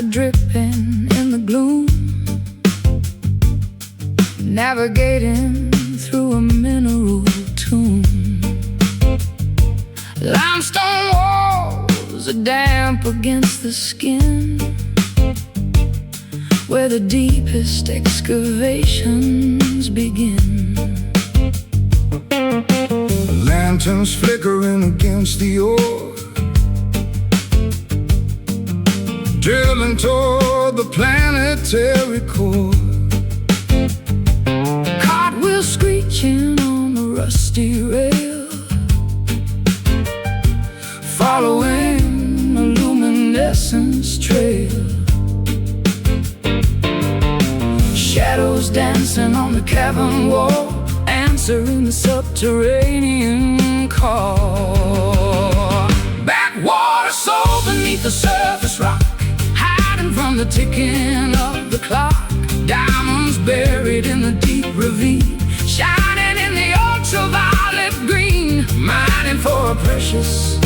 are dripping in the gloom, navigating through a mineral tomb. Limestone walls are damp against the skin, where the deepest excavations begin. Lanterns flickering against the ore, drilling toward the planetary core. Cartwheels screeching on the rusty rail, following a luminescence trail. Shadows dancing on the cavern wall, answering the subterranean call. Backwater soul beneath the surface rock, hiding from the ticking of the clock. Diamonds buried in the deep ravine, shining in the ultraviolet green, mining for a precious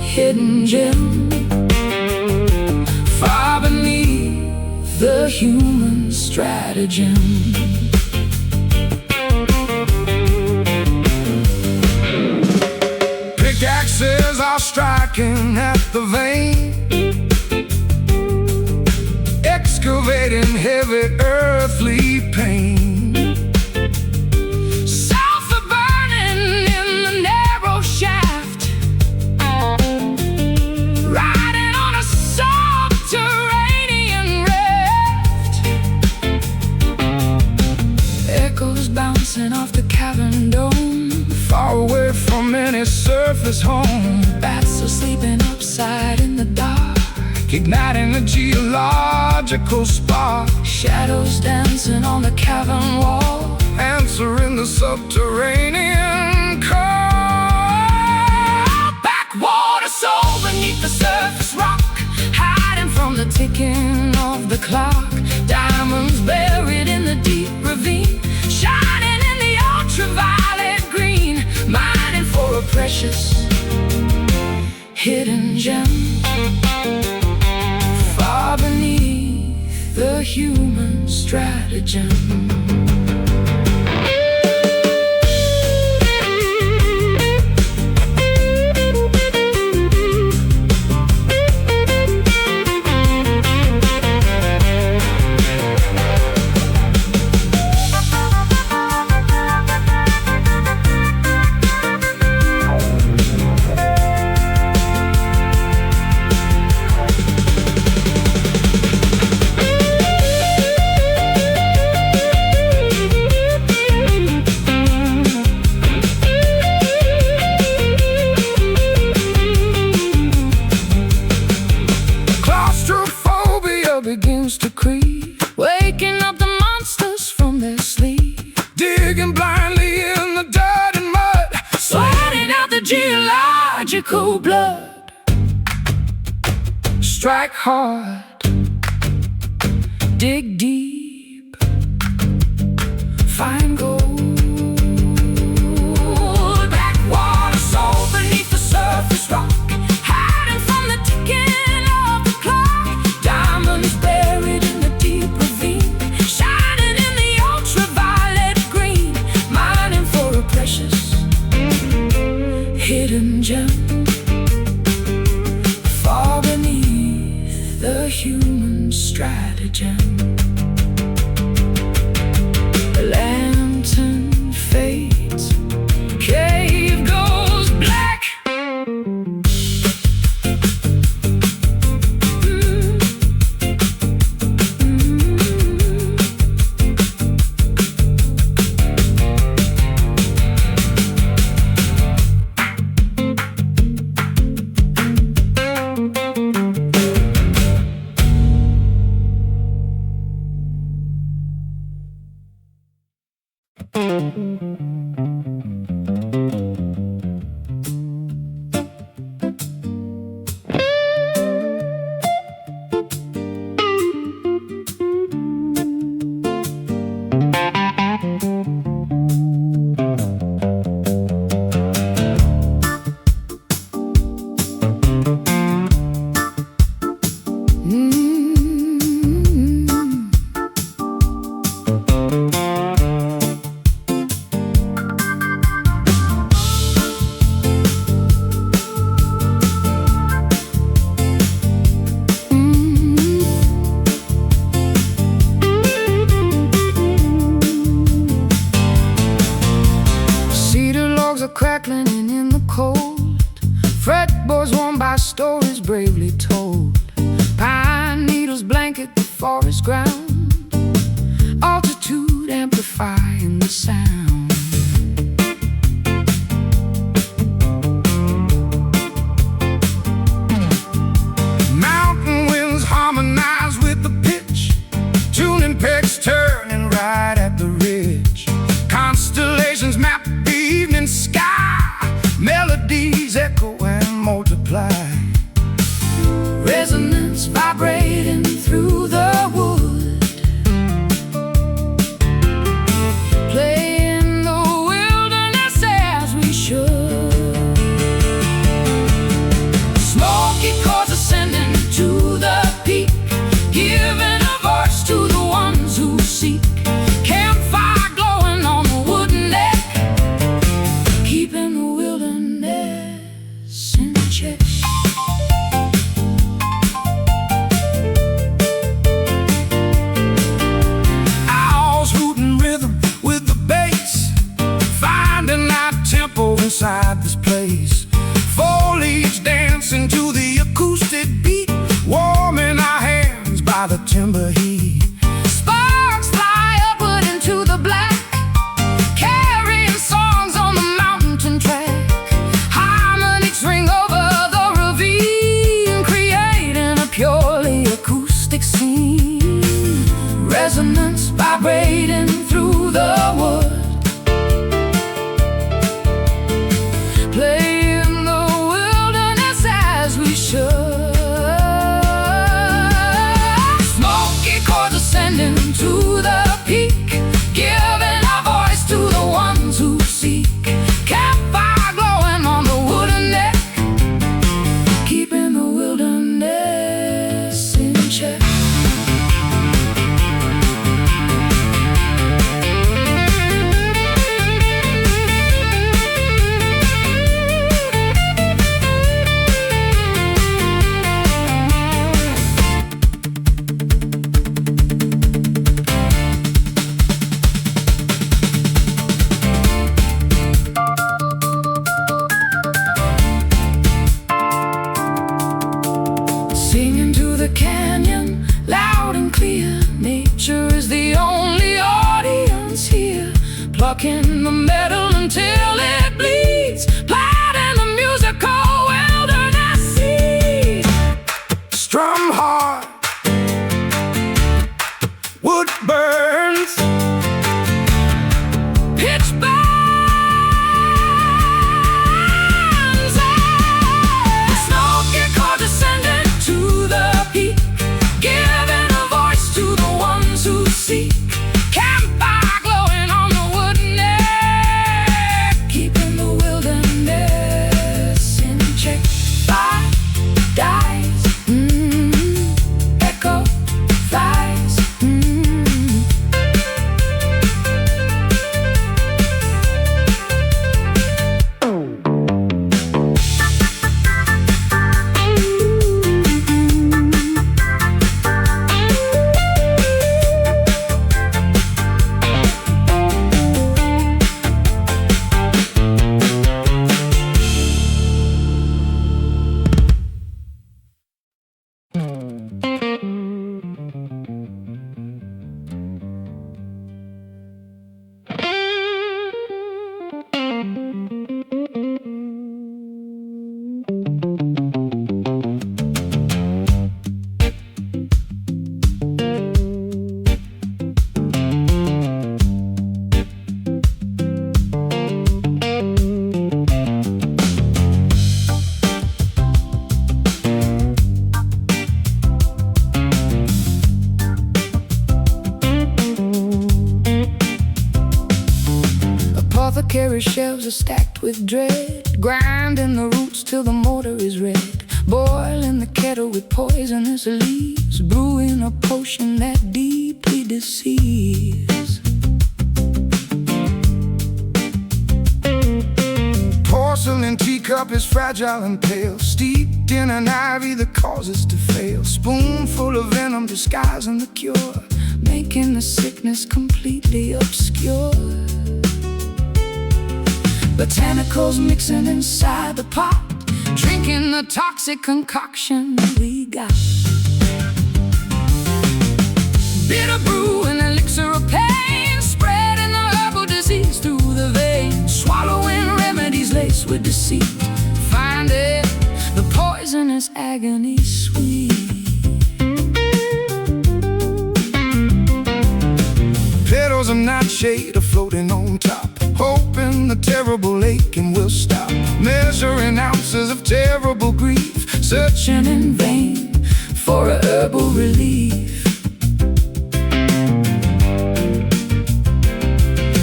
hidden gem, far beneath the human stratagem. Pickaxes are striking at the vein, excavating heavy earthly pain. Sulfur burning in the narrow shaft, riding on a subterranean raft. Echoes bouncing off the cavern dome, Far away from any surface home. bats are sleeping upside in the dark, Igniting a geological spark, shadows dancing on the cavern wall, answering the subterranean call. backwater soul beneath the surface rock, hiding from the ticking of the clock. Diamonds buried in the deep ravine, shining in the ultraviolet green, mining for a precious hidden gem, far beneath the human stratagem. Begins to creep, Waking up the monsters from their sleep, digging blindly in the dirt and mud, sweating out the geological blood. strike hard, Dig deep, find gold. Backwater soul beneath the surface rock, hiding from the ticking of the clock. Diamonds buried in the deep ravine, shining in the ultraviolet green, mining for a precious hidden gem, far beneath the human stratagem. The lantern fades, cave goes black. logs are crackling and in the cold. Fretboards warmed by stories bravely told. Pine needles blanket the forest ground, altitude amplifying the sound. Mountain winds harmonize with the pitch, tuning pegs turning right at the ridge. Constellations map the evening sky, melodies echo and multiply. Resonance vibrating through the wood, playing the wilderness as we should. Smoky chords ascending to the peak, giving a voice to the ones who seek. Campfire glowing on the wooden deck, keeping the wilderness in check. Inside this place, foliage dancing to the acoustic beat, warming our hands by the timber heat. Sparks fly upward into the black, carrying songs on the mountain track. Harmonies ring over the ravine, creating a purely acoustic scene. Resonance vibrating through the wood, playing the wilderness as we should. Smoky chords ascending to the peak, giving a voice to the ones who seek. Campfire glowing on the wooden deck, keeping the wilderness in check. Singing to the canyon, loud and clear. Nature is the only audience here, plucking the metal until it bleeds, planting the musical wilderness seed. Strum hard, wood burns, pitch burns. Smoky chords ascending to the peak, giving a voice to the ones who seek. Campfire glowing on the wooden deck, keeping the wilderness in check. Fire dies, echo flies. Apothecary shelves are stacked with dread, grinding the roots till the mortar is red, boiling the kettle with poisonous leaves, brewing a potion that deeply deceives. Porcelain teacup is fragile and pale, steeped in an ivy that causes to fail. Spoonful of venom disguising the cure, making the sickness completely obscure. Botanicals mixing inside the pot, drinking the toxic concoction we got. Bitter brew and elixir of pain, spreading the herbal disease through the veins. Swallowing remedies laced with deceit, finding the poisonous agony sweet. Petals of nightshade are floating on top, hoping the terrible aching will stop. Measuring ounces of terrible grief, Searching in vain for a herbal relief.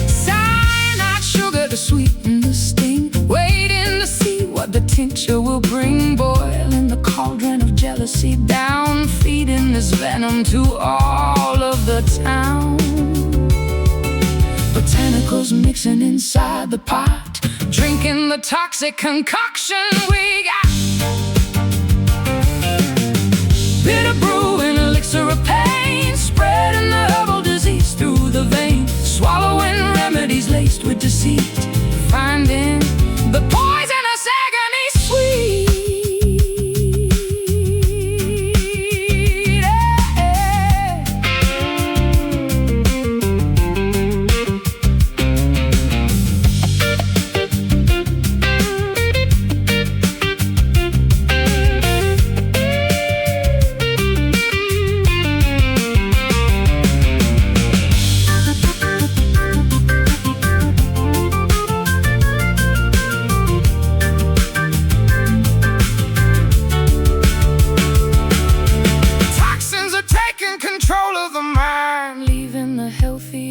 Cyanide sugar to sweeten the sting, waiting to see what the tincture will bring. Boiling the cauldron of jealousy down, feeding this venom to all of the town. Botanicals mixing inside the pot, drinking the toxic concoction we got. Bitter brew and elixir of pain, spreading the herbal disease through the veins. Swallowing remedies laced with deceit, finding the poisonous agony sweet.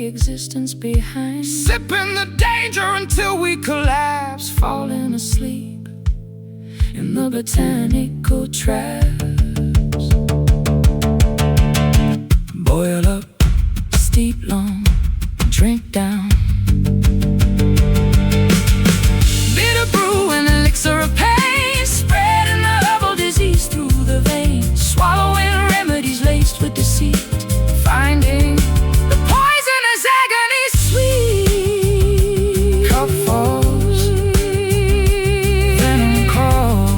Existence behind, sipping the danger until we collapse, falling asleep in the botanical traps. Boil up, steep long, drink down. Bitter brew and elixir of pain, spreading the herbal disease through the veins. Swallowing remedies laced with deceit, finding the poisonous agony sweet. Cup falls, venom calls.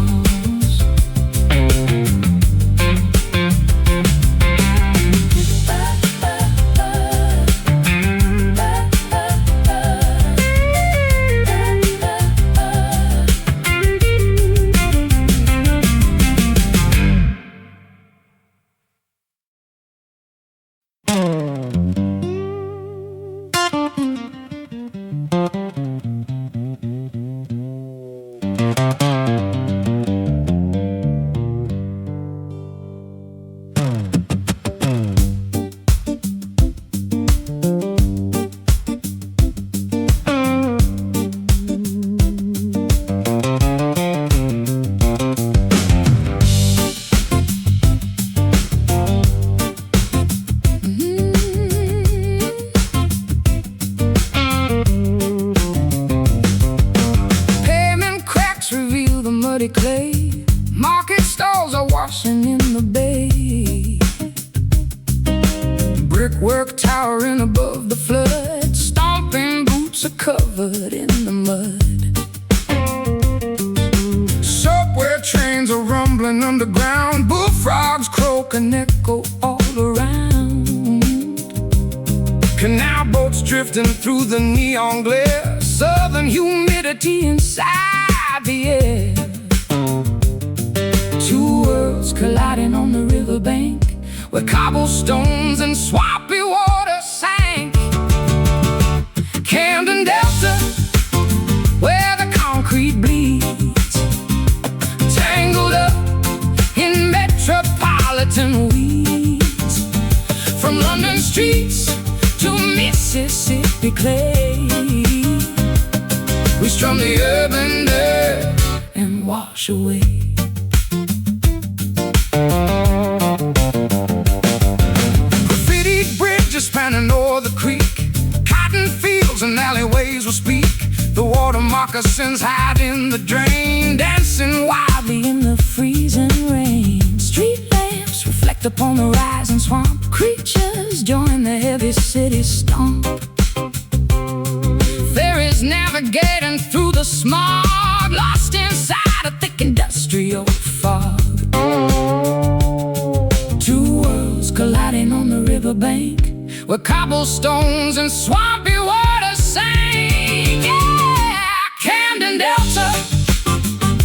Clay. Market stalls are washing in the bay. Brickwork towering above the flood, stomping boots are covered in the mud. Subway trains are rumbling underground, bullfrogs croak and echo all around. Canal boats drifting through the neon glare, southern humidity inside the air. Two worlds colliding on the riverbank, where cobblestones and swampy water sank. Camden Delta, where the concrete bleeds, tangled up in metropolitan weeds. From London streets to Mississippi clay, we strum the urban dirt and wash away. Graffitied bridges spanning o'er the creek, cotton fields and alleyways will speak. The water moccasins hide in the drain, dancing wildly in the freezing rain. Street lamps reflect upon the rising swamp, creatures join the heavy city stomp. There is He's navigating through the smog, lost inside a thick industrial fog. Two worlds colliding on the riverbank, where cobblestones and swampy water sank. Yeah, Camden Delta,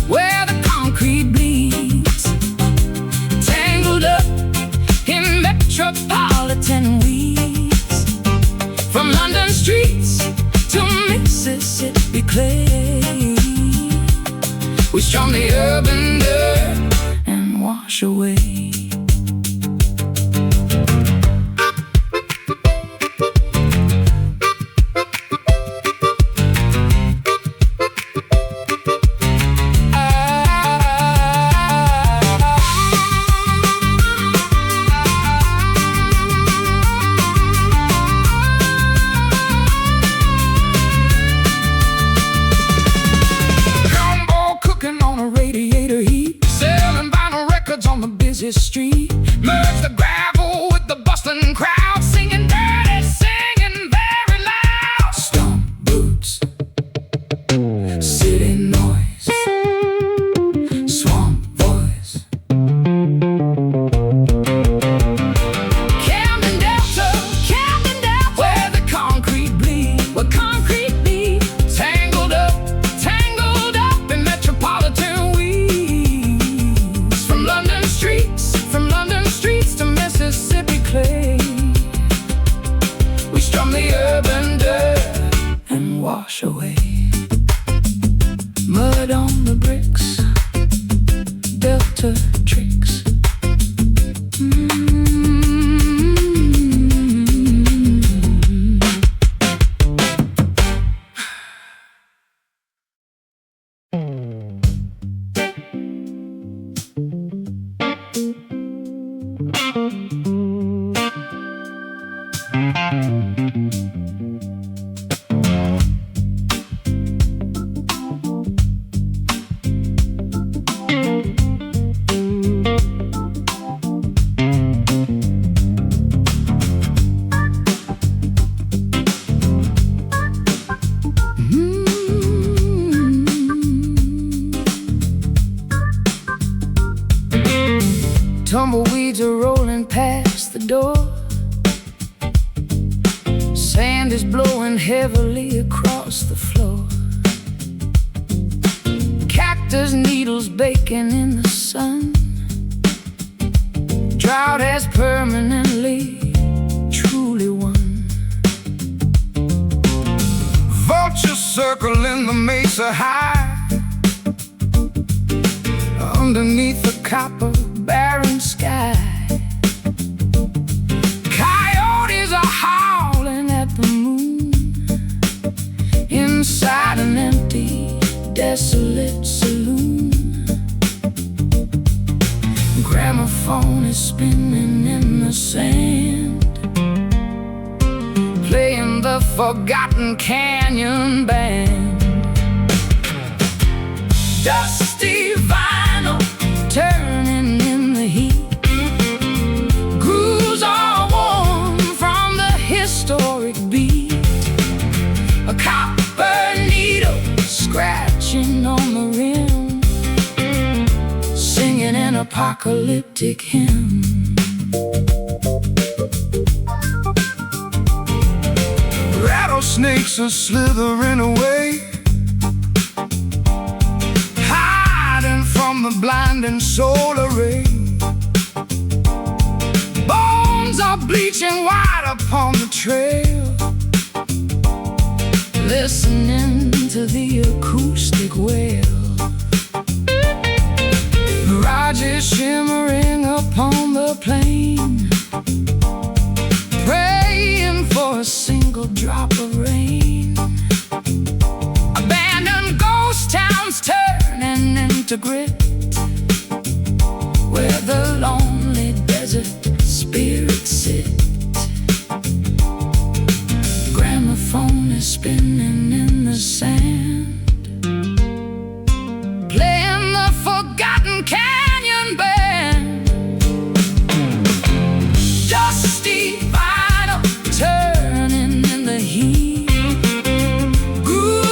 where the concrete bleeds, tangled up in metropolitan weeds. From London streets to Mississippi clay, we strum the urban dirt and wash away. Street, merge the gravel with the bustling crowd, singing dirty, singing very loud. Stomp boots, city noise, swamp voice. Camden Delta, where the concrete bleed, tangled up in metropolitan weeds. From London streets to Mississippi clay, we strum the urban dirt and wash away. Mud on the bricks, Delta tricks. Tumbleweeds are rolling past the door, sand is blowing heavily across the floor. Cactus needles baking in the sun, drought has permanently, truly won. Vultures circling the mesa high, underneath the copper barren sky. Coyotes are howling at the moon, inside an empty, desolate saloon. Gramophone is spinning in the sand, playing the Forgotten Canyon Band. Dusty vinyl turning in the heat, grooves are warm from the historic beat. A copper needle scratching on the rim, singing an apocalyptic hymn. Rattlesnakes are slithering away, from the blinding solar ray. Bones are bleaching white upon the trail, listening to the acoustic wail. Mirages shimmering upon the plain, praying for a single drop of rain. Abandoned ghost towns turning into grit, where the lonely desert spirits sit. Gramophone is spinning in the sand, playing the Forgotten Canyon Band. Dusty vinyl turning in the heat, groove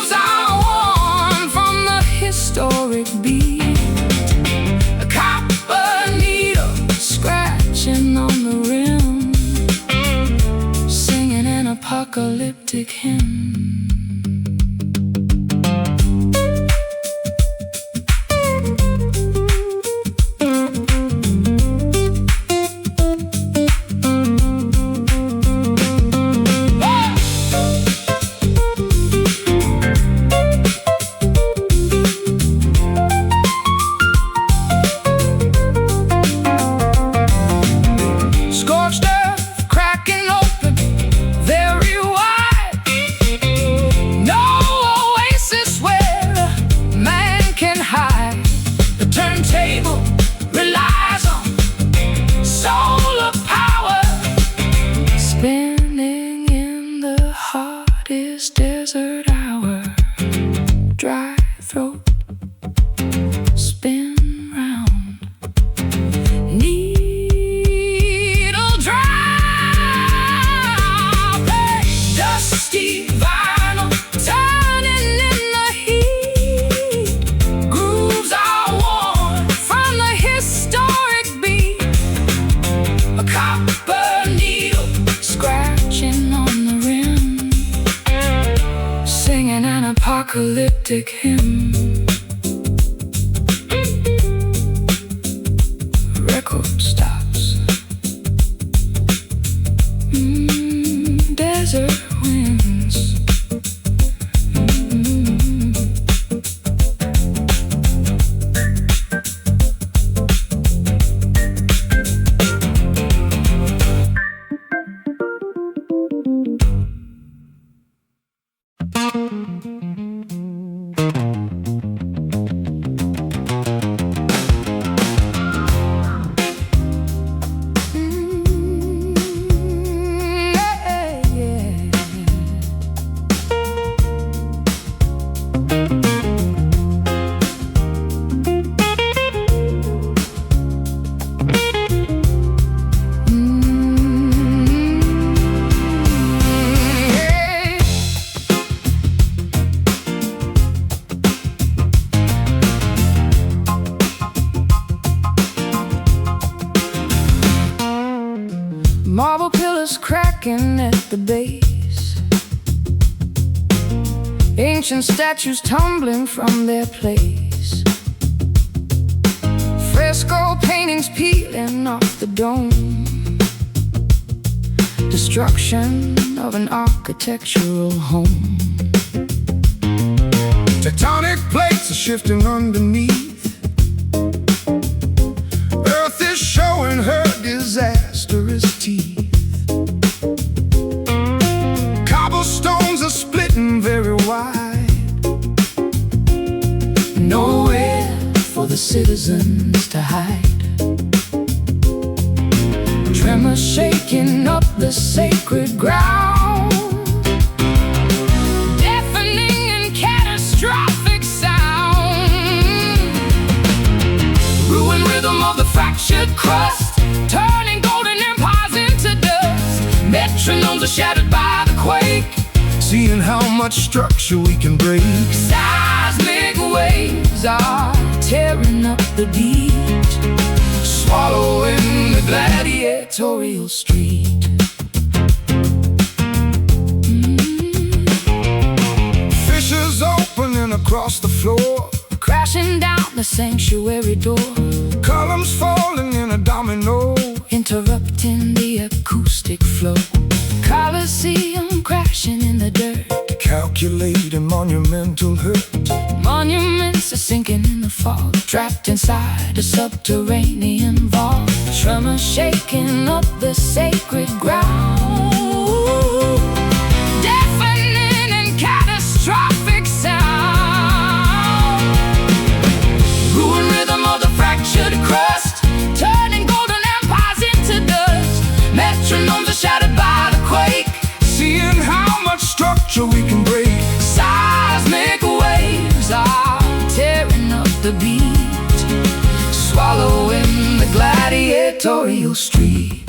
epic hymn. Record stops. Desert winds. Marble pillars cracking at the base, ancient statues tumbling from their place, fresco paintings peeling off the dome, destruction of an architectural home. Tectonic plates are shifting underneath, earth is showing her disastrous teeth. Cobblestones are splitting very wide, nowhere for the citizens to hide. Tremors shaking up the sacred ground, deafening and catastrophic sound. Ruined rhythm of the fractured crust, turning golden empires into dust. Metronomes are shattered by the quake, seeing how much structure we can break. Seismic waves are tearing up the beat, swallowing the gladiatorial street. Fissures opening across the floor, crashing down the sanctuary door. Columns falling in a domino, interrupting the acoustic flow. Colosseum crashing in the dirt, calculating monumental hurt. Monuments are sinking in the fog, trapped inside a subterranean vault. Tremors shaking up the sacred ground, deafening and catastrophic sound. Ruined rhythm of the fractured crust, turning golden empires into dust. Metronomes are shattered by the quake, seeing how much structure we can break. Seismic waves are tearing up the beat, swallowing the gladiatorial street.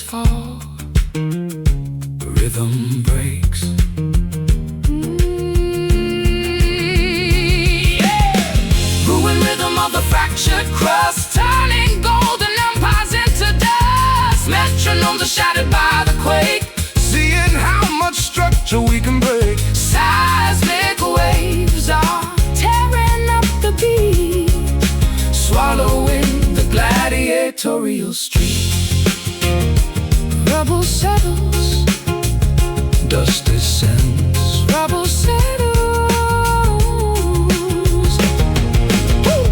Fall, rhythm breaks. Ruined rhythm of the fractured crust, turning golden empires into dust. Metronomes are shattered by the quake, seeing how much structure we can break. Seismic waves are tearing up the beat, swallowing the gladiatorial street. Rubble settles, dust descends. Rubble settles. Woo!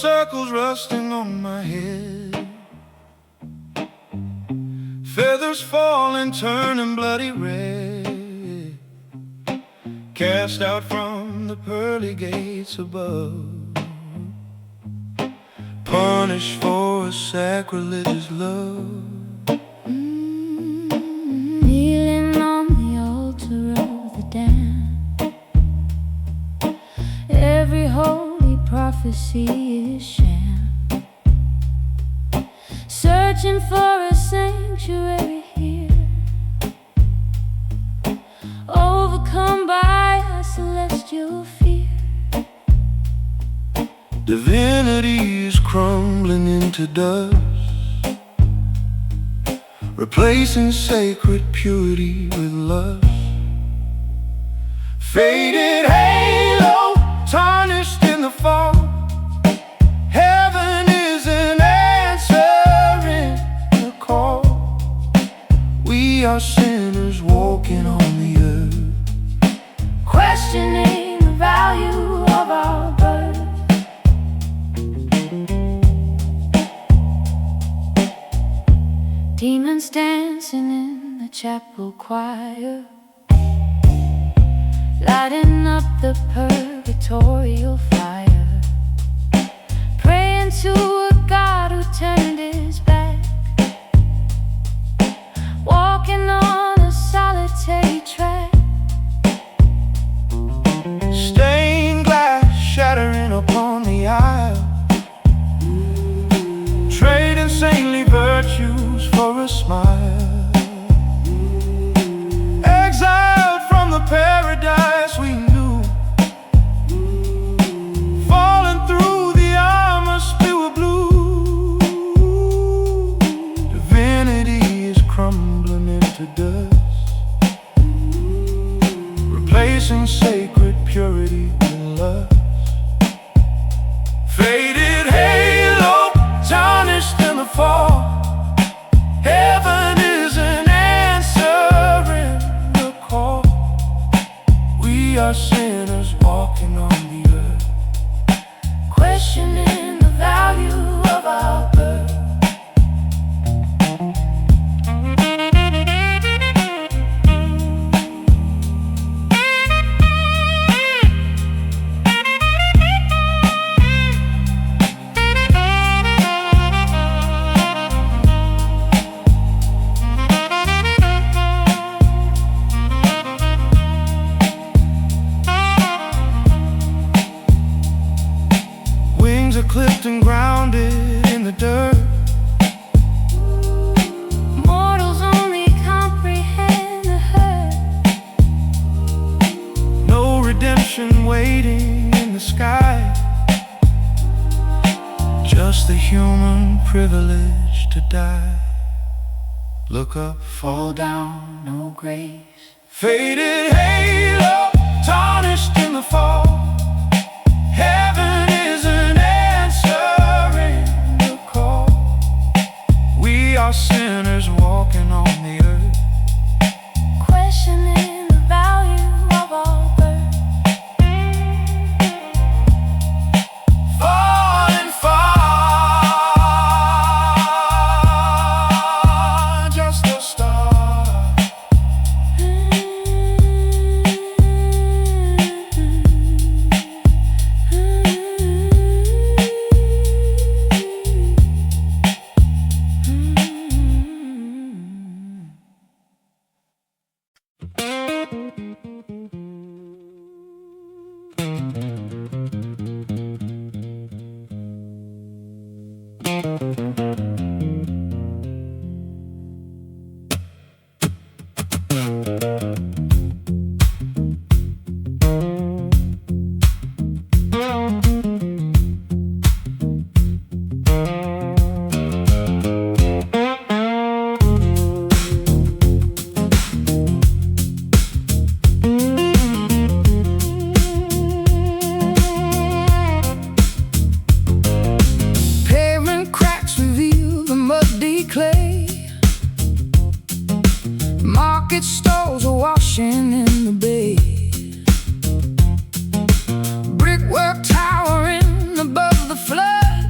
circles rusting on my head, feathers falling, turning bloody red, cast out from the pearly gates above, punished for a sacrilegious love. Kneeling on the altar of the damned, every holy prophecy is sham, searching for a sanctuary here, overcome by a celestial fear. Divinity is crumbling into dust, replacing sacred purity with lust. Faded halo, tarnished in the fall. Heaven isn't answering the call. We are sinners walking on the earth, Questioning the value of our birth. Demons dancing in the chapel choir, lighting up the purgatorial fire, praying to a God who turned his back, walking on a solitary track. stained glass shattering upon the aisle, trading saintly virtues for a smile, exiled from the paradise we knew, falling through the armor spew of blue. Divinity is crumbling into dust, replacing sacred purity with lust. Faded halo, tarnished in the fall. Heaven isn't answering the call. We are sinners walking on the earth, Questioning the value of our birth. wings are clipped and grounded in the dirt. Mortals only comprehend the hurt. No redemption waiting in the sky, just the human privilege to die. Look up, fall down, no grace. Faded halo, tarnished in the fall. Heaven isn't answering the call. We are sinners walking on the earth, Questioning the value of our birth. falling far, just a star. Pavement cracks reveal the muddy clay. Market stalls are washing in the bay. Brickwork towering above the flood.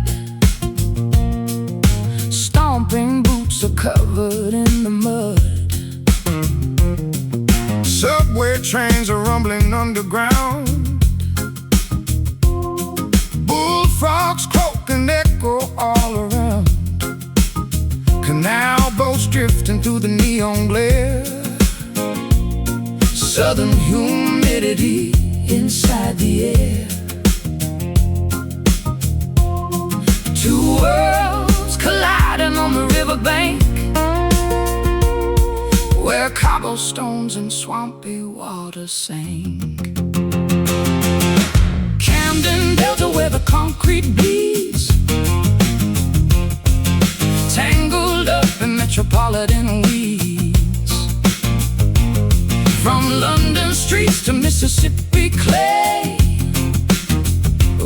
covered in the mud. Subway trains are rumbling underground. Bullfrogs croak and echo all around. Canal boats drifting through the neon glare. Southern humidity inside the air. Two worlds colliding on the riverbank, where cobblestones and swampy water sank. Camden Delta, where the concrete bleeds, tangled up in metropolitan weeds. From London streets to Mississippi clay,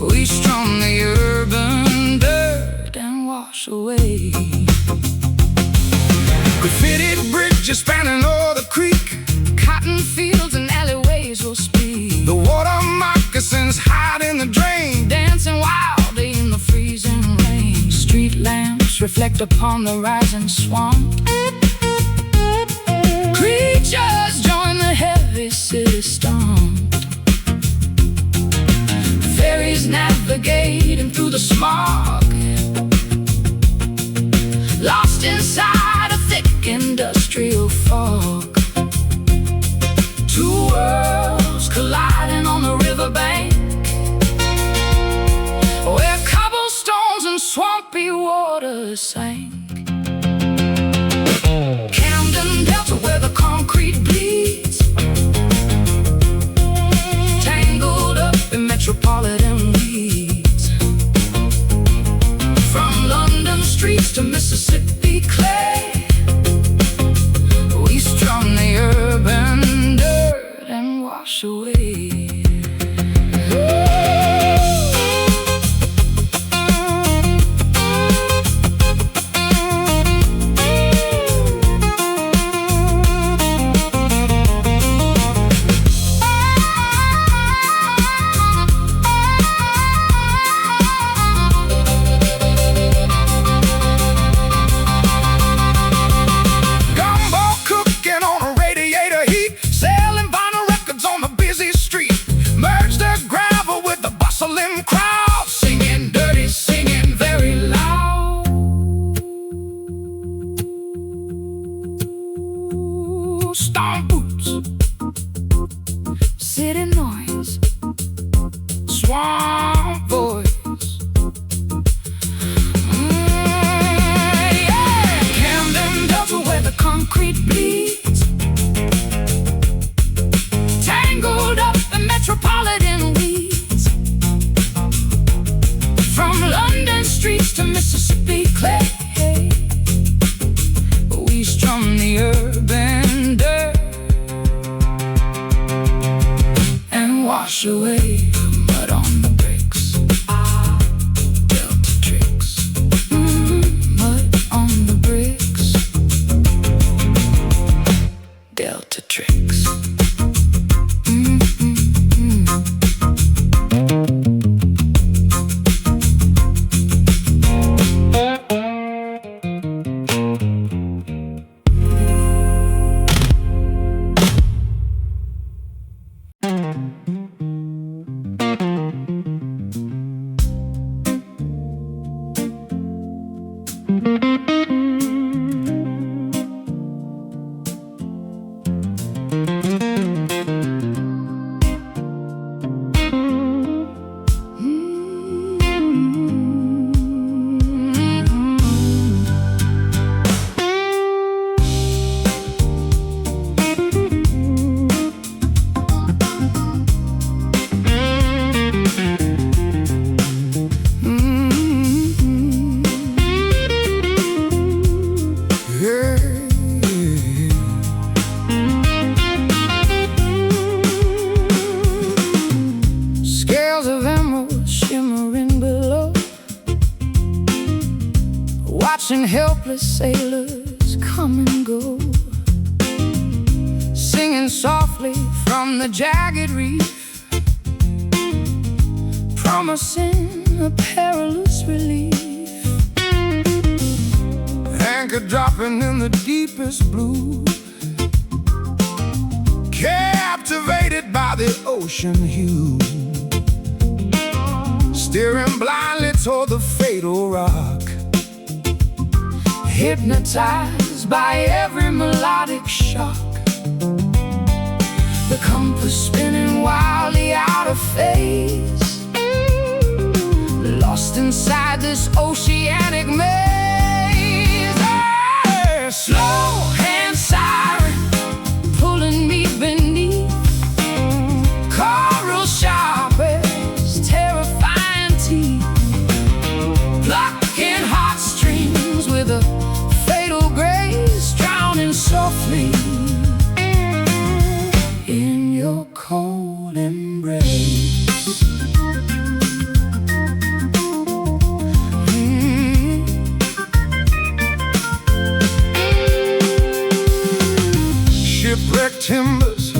we strum the urban dirt and wash away. Graffitied bridges spanning o'er the creek, Cotton fields and alleyways will speak. the water moccasins hide in the drain. Dancing wildly in the freezing rain. Street lamps reflect upon the rising swamp. Creatures join the heavy city stomp. Ferries navigating through the smog, lost inside a thick industrial fog. Two worlds colliding on the riverbank, where cobblestones and swampy water sank. Camden Delta, where the concrete bleeds, tangled up in metropolitan weeds. From London streets to Mississippi clay, we strum the urban dirt and wash away. Crowd singing dirty, singing very loud. Stomp boots, City noise, swamp voice. yeah. Camden Delta, where the concrete bleeds, tangled up in metropolitan weeds. From London streets to Mississippi clay, we strum the urban dirt and wash away mud on the bricks. Delta tricks, mud on the bricks. Delta tricks. watching helpless sailors come and go, singing softly from the jagged reef, promising a perilous relief. anchor dropping in the deepest blue, captivated by the ocean hue, steering blindly toward the fatal rock, hypnotized by every melodic shock, the compass spinning wildly out of phase, lost inside this oceanic maze. Hey, slow hand siren pulling me beneath, coral sharp as terrifying teeth, plucking heartstrings with a fatal grace, drowning softly in your cold embrace. Shipwrecked timbers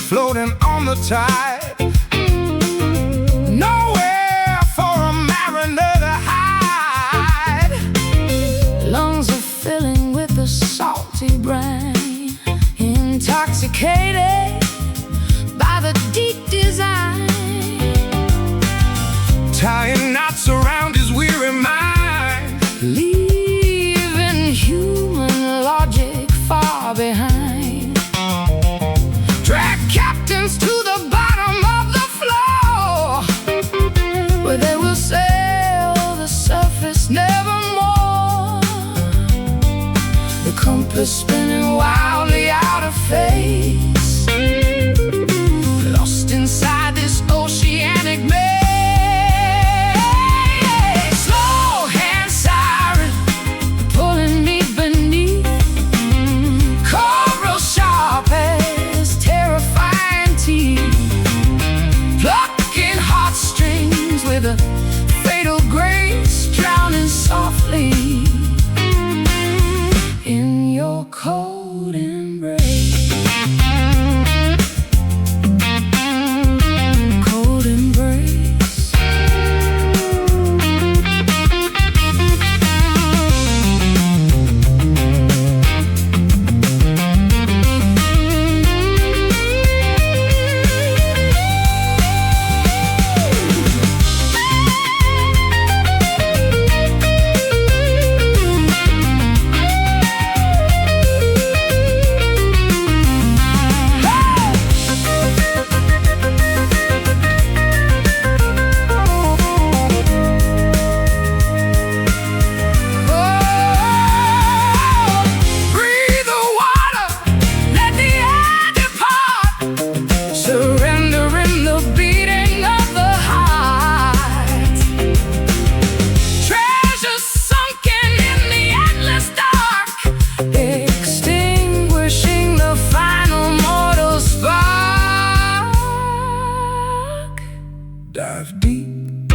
floating on the tide, nowhere for a mariner to hide. Lungs are filling with a salty brine, intoxicated by the deep design, tying knots around his weary mind, leaving human logic far behind. Drag captains to the bottom of the floor, where they will sail the surface nevermore, the compass spinning wildly out of phase, lost inside this oceanic maze. Slow hand siren pulling me beneath, coral sharp as terrifying teeth, plucking heartstrings with a fatal grace, drowning softly in your cold embrace. Cold embrace. Breathe the water, let the air depart, surrendering the beating of the heart. Treasure sunken in the endless dark, extinguishing the final mortal spark. Dive deep,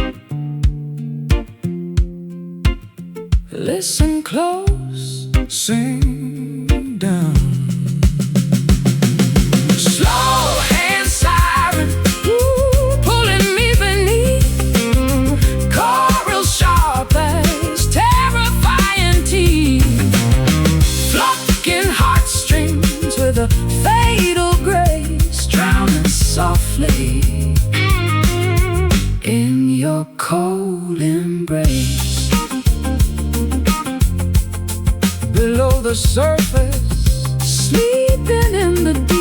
listen close, sing down. Slow hand siren, pulling me beneath, coral sharp as terrifying teeth, plucking heartstrings with a fatal grace, drowning softly in your cold embrace. Below the surface, sleeping in the deep,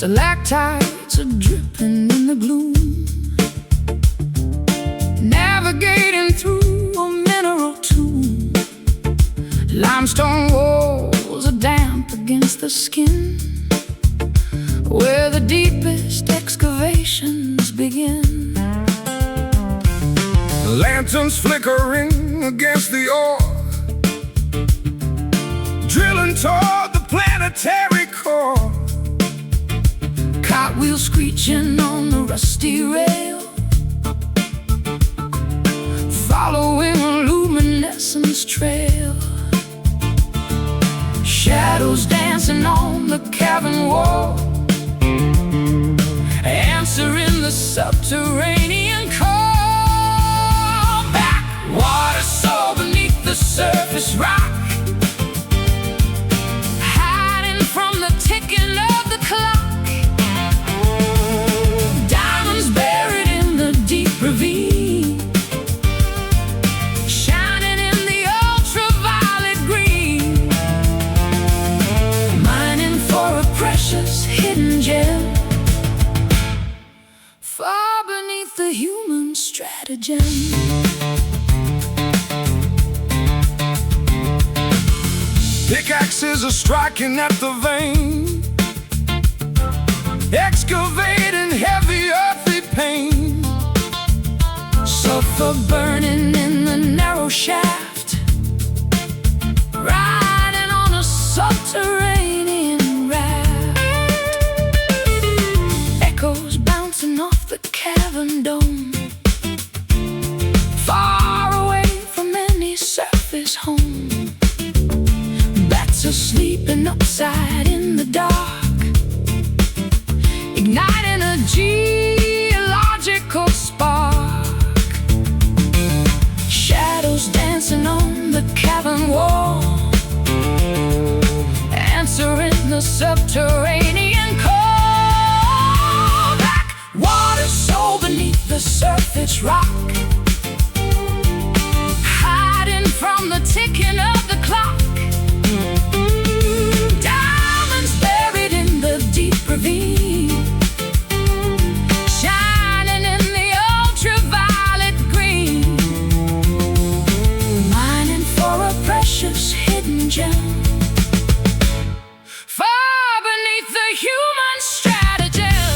Stalactites are dripping in the gloom, navigating through a mineral tomb. Limestone walls are damp against the skin, where the deepest excavations begin. Lanterns flickering against the ore, drilling toward the planetary core. Cartwheels screeching on the rusty rail, following a luminescence trail. Shadows dancing on the cavern wall, answering the subterranean call. Backwater soul beneath the surface rock, hiding from the ticking of the clock. Diamonds buried in the deep ravine, shining in the ultraviolet green. Mining for a precious hidden gem, far beneath the human stratagem. Pickaxes are striking at the vein, excavating heavy earthy pain. Sulfur burning in the narrow shaft, riding on a subterranean raft. Echoes bouncing off the cavern dome, far away from any surface home. Bats are sleeping upside in the dark, igniting a geological spark. Shadows dancing on the cavern wall, answering the subterranean call. Backwater soul beneath the surface rock, hiding from the ticking of the clock. Diamonds buried in the deep ravine, shining in the ultraviolet green. Mining for a precious hidden gem, far beneath the human stratagem.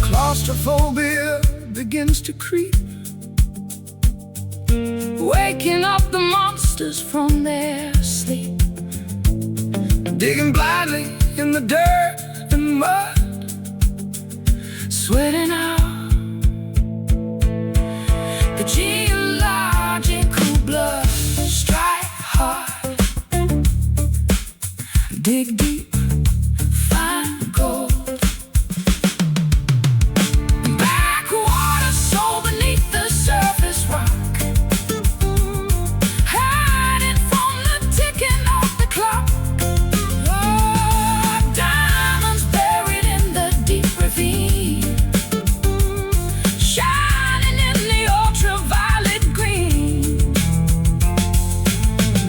Claustrophobia begins to creep, Waking up the monsters from their sleep, digging blindly in the dirt and mud, sweating out the geological blood. Strike hard, dig deep, find gold. Backwater soul beneath the surface rock, hiding from the ticking of the clock. Oh, diamonds buried in the deep ravine, shining in the ultraviolet green.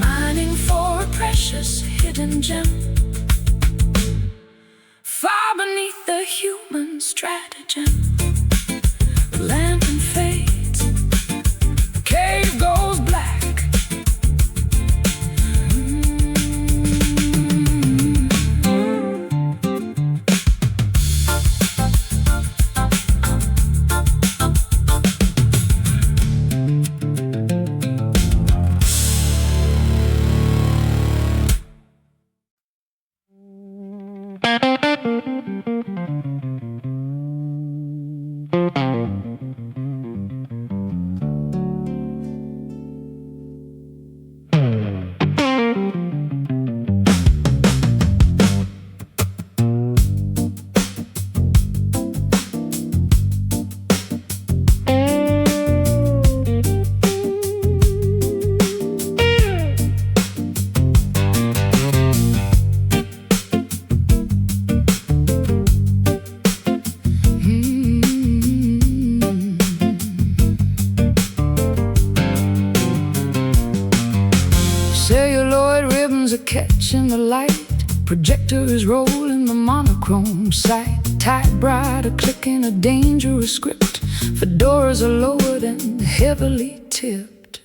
Mining for a precious hidden gem, far beneath the human stratagem. The lantern fades, the cave goes black. catching the light. Projector is rolling the monochrome sight. Typewriter clicking a dangerous script. Fedoras are lowered and heavily tipped.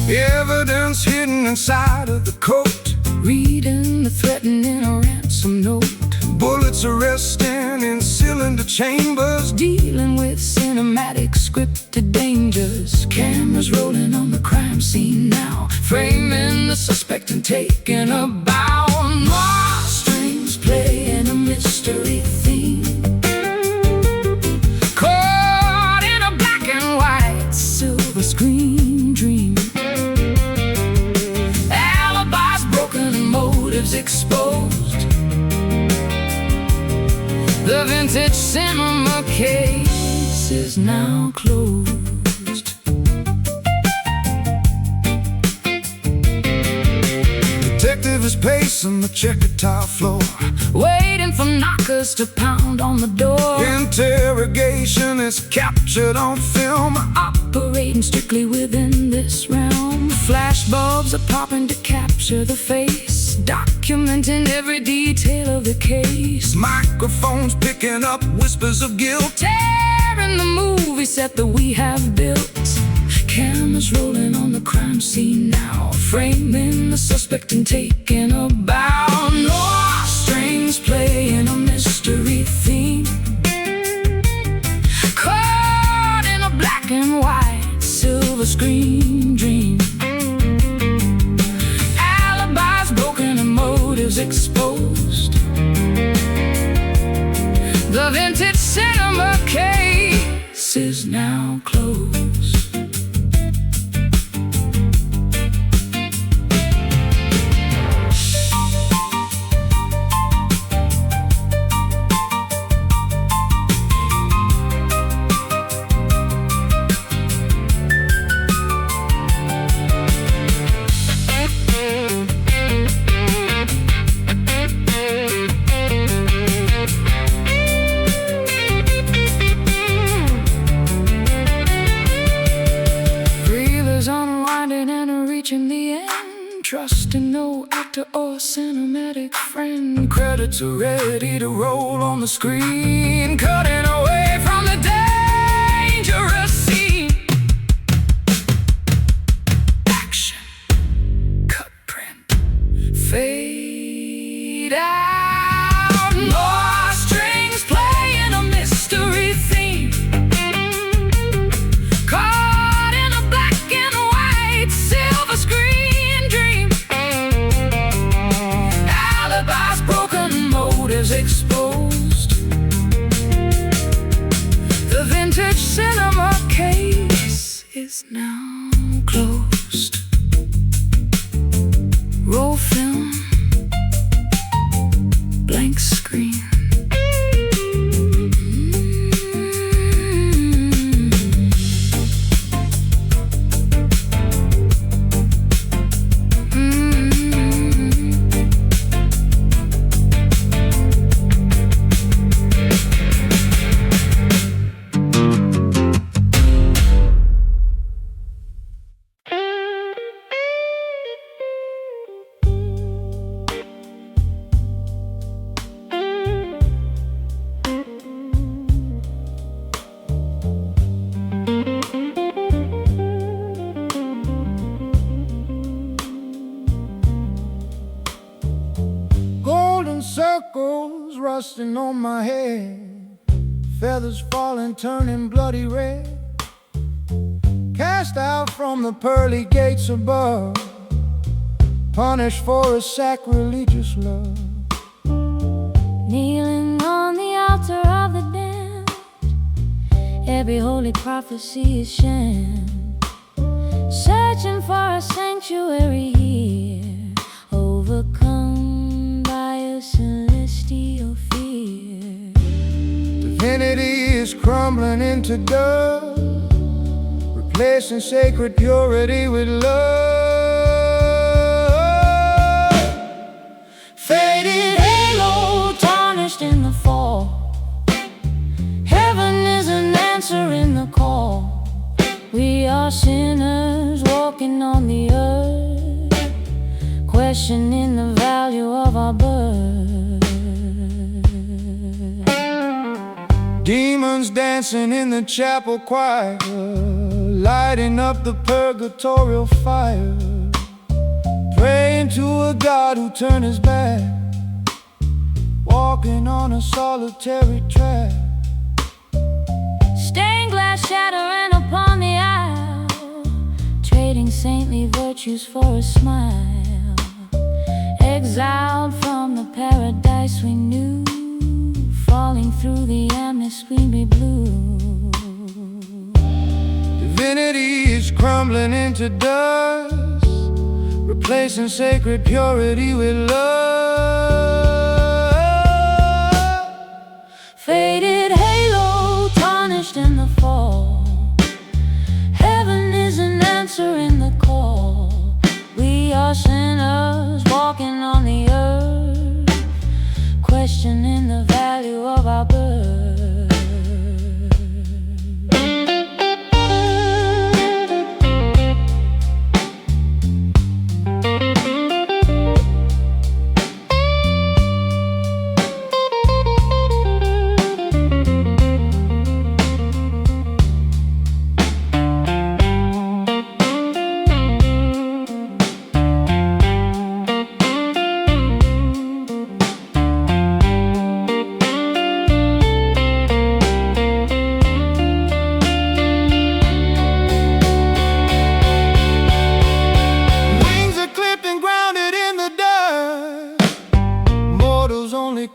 The evidence hidden inside of the coat, Reading the threatening ransom note. bullets arresting in cylinder chambers, Dealing with cinematic scripted dangers. Cameras rolling on the crime scene now, framing the suspect and taking a bow. More strings playing a mystery theme, caught in a black and white silver screen dream. Alibis broken and motives exposed. The vintage cinema case is now closed. detective is pacing the checkered tile floor, Waiting for knockers to pound on the door. interrogation is captured on film. Operating strictly within this realm. Flashbulbs are popping to capture the face, documenting every detail of the case. Microphones picking up whispers of guilt, Tearing the movie set that we have built. Cameras rolling on the crime scene now, framing the suspect and taking a bow. No strings playing a mystery theme, caught in a black and white silver screen dream. Alibis broken and motives exposed. The vintage cinema case is now closed. Reaching the end, trusting no actor or cinematic friend. Credits are ready to roll on the screen, cutting away from the dangerous scene. Action, cut print, fade out. More strings playing a mystery theme, caught in a black and white silver screen dream. Alibis broken, motives exposed. The vintage cinema case is now closed. Roll film, blank screen. Circles rusting on my head, feathers falling, turning bloody red. Cast out from the pearly gates above, punished for a sacrilegious love. Kneeling on the altar of the damned, every holy prophecy is sham. Searching for a sanctuary here, overcome by a celestial fear. Divinity is crumbling into dust, replacing sacred purity with love. Faded halo, tarnished in the fall. Heaven is an answer in the call. We are are sinners walking on the earth, questioning the value of our birth. Demons dancing in the chapel choir, lighting up the purgatorial fire, praying to a God who turned his back, walking on a solitary track. Stained glass shattering upon the aisle, trading saintly virtues for a smile, exiled from the paradise we knew, falling through the amnesty blue. Divinity is crumbling into dust, replacing sacred purity with love. Faded halo tarnished in the fall, heaven is an answer in the call. We are sinners walking on the earth, questioning the value of our birth.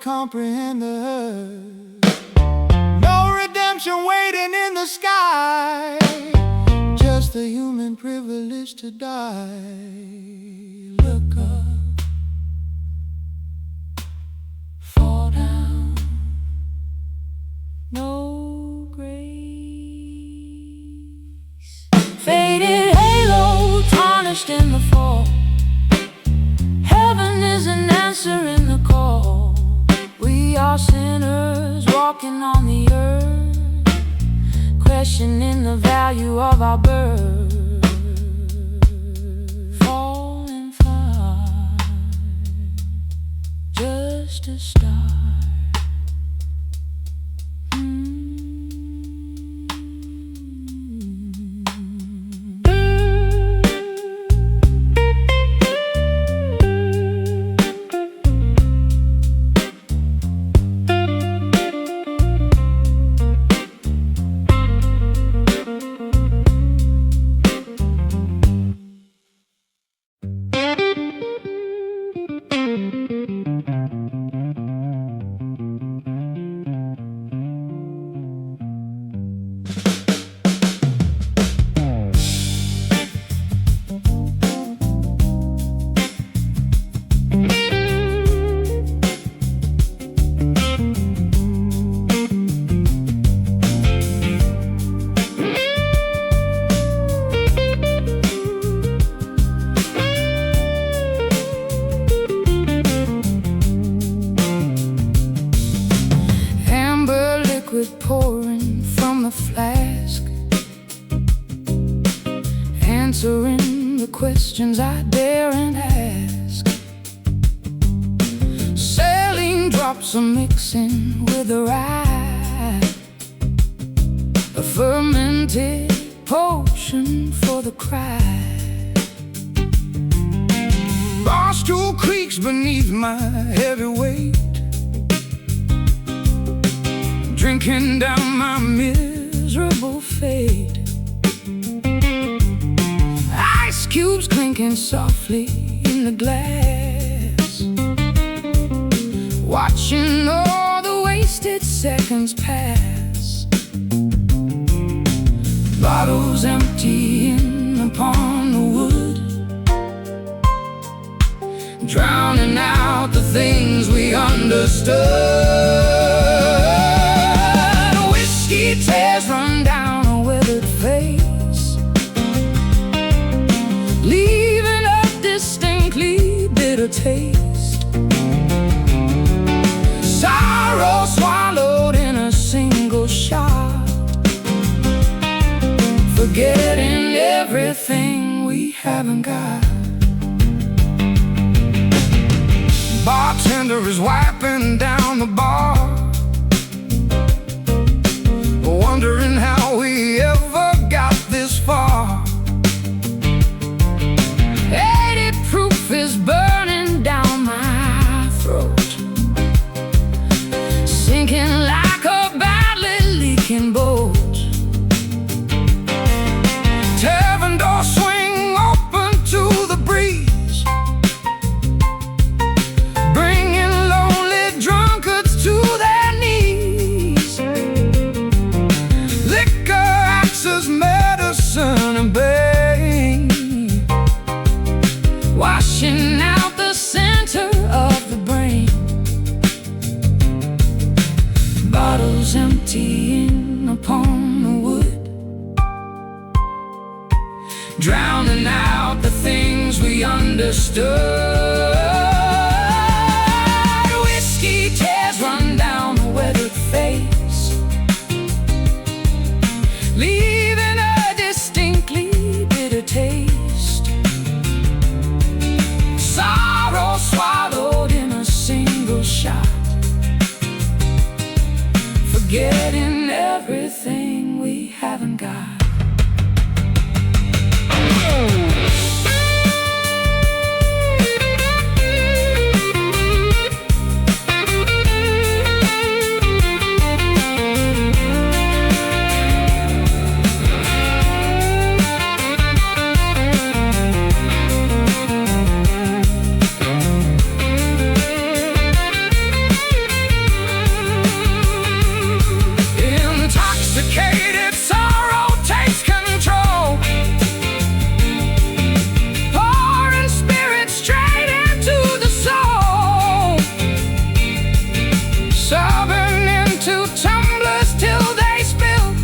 Comprehend the hurt. No redemption waiting in the sky, just the human privilege to die. Look up, fall down, no grace. Faded halo tarnished in the fall, heaven is an answer in the call. We are sinners walking on the earth, questioning the value of our birth. Falling far, just a start. Pouring from the flask, answering the questions I daren't ask. Saline drops are mixing with the rye, a fermented potion for the cry. Barstool creaks beneath my heavy weight, drinking down my miserable fate. Ice cubes clinking softly in the glass, watching all the wasted seconds pass. Bottles emptying upon the wood, drowning out the things we understood. Tears run down a withered face, leaving a distinctly bitter taste. Sorrow swallowed in a single shot, forgetting haven't got. Bartender is wiping down the bar, wondering how we ever got this far. 80 proof is burning down my throat, sinking like a badly leaking boat. Tavern door swing open to the breeze, bringing lonely drunkards to their knees. Liquor acts as medicine and pain, washing out the center of the brain. Bottles emptying upon the wood, drowning out the things we understood. Whiskey tears run down a weathered face, leaving a distinctly bitter taste. Sorrow swallowed in a single shot, forgetting everything we haven't got. Intoxicated sorrow takes control, pouring spirit straight into the soul, sobbing into tumblers till they spill,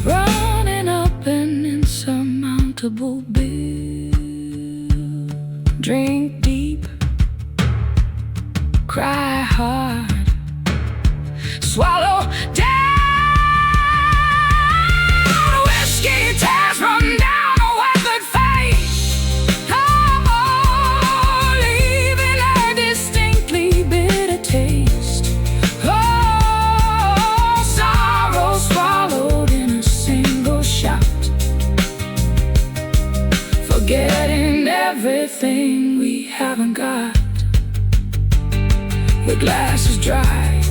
Running up an insurmountable bill. Drink deep, cry hard, swallow down. Whiskey tears run down a weathered face, oh, leaving a distinctly bitter taste. Oh, sorrow swallowed in a single shot, forgetting everything we haven't got. The glass is dry,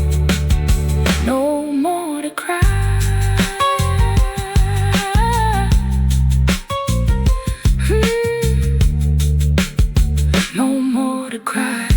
no more to cry. No more to cry.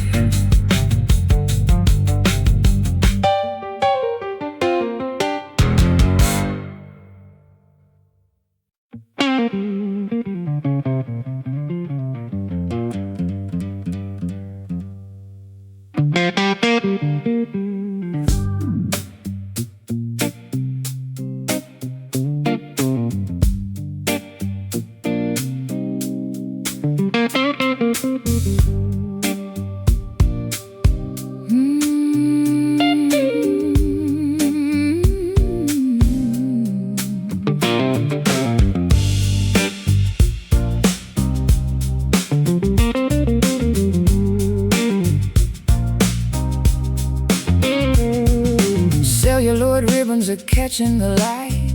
Celluloid ribbons are catching the light,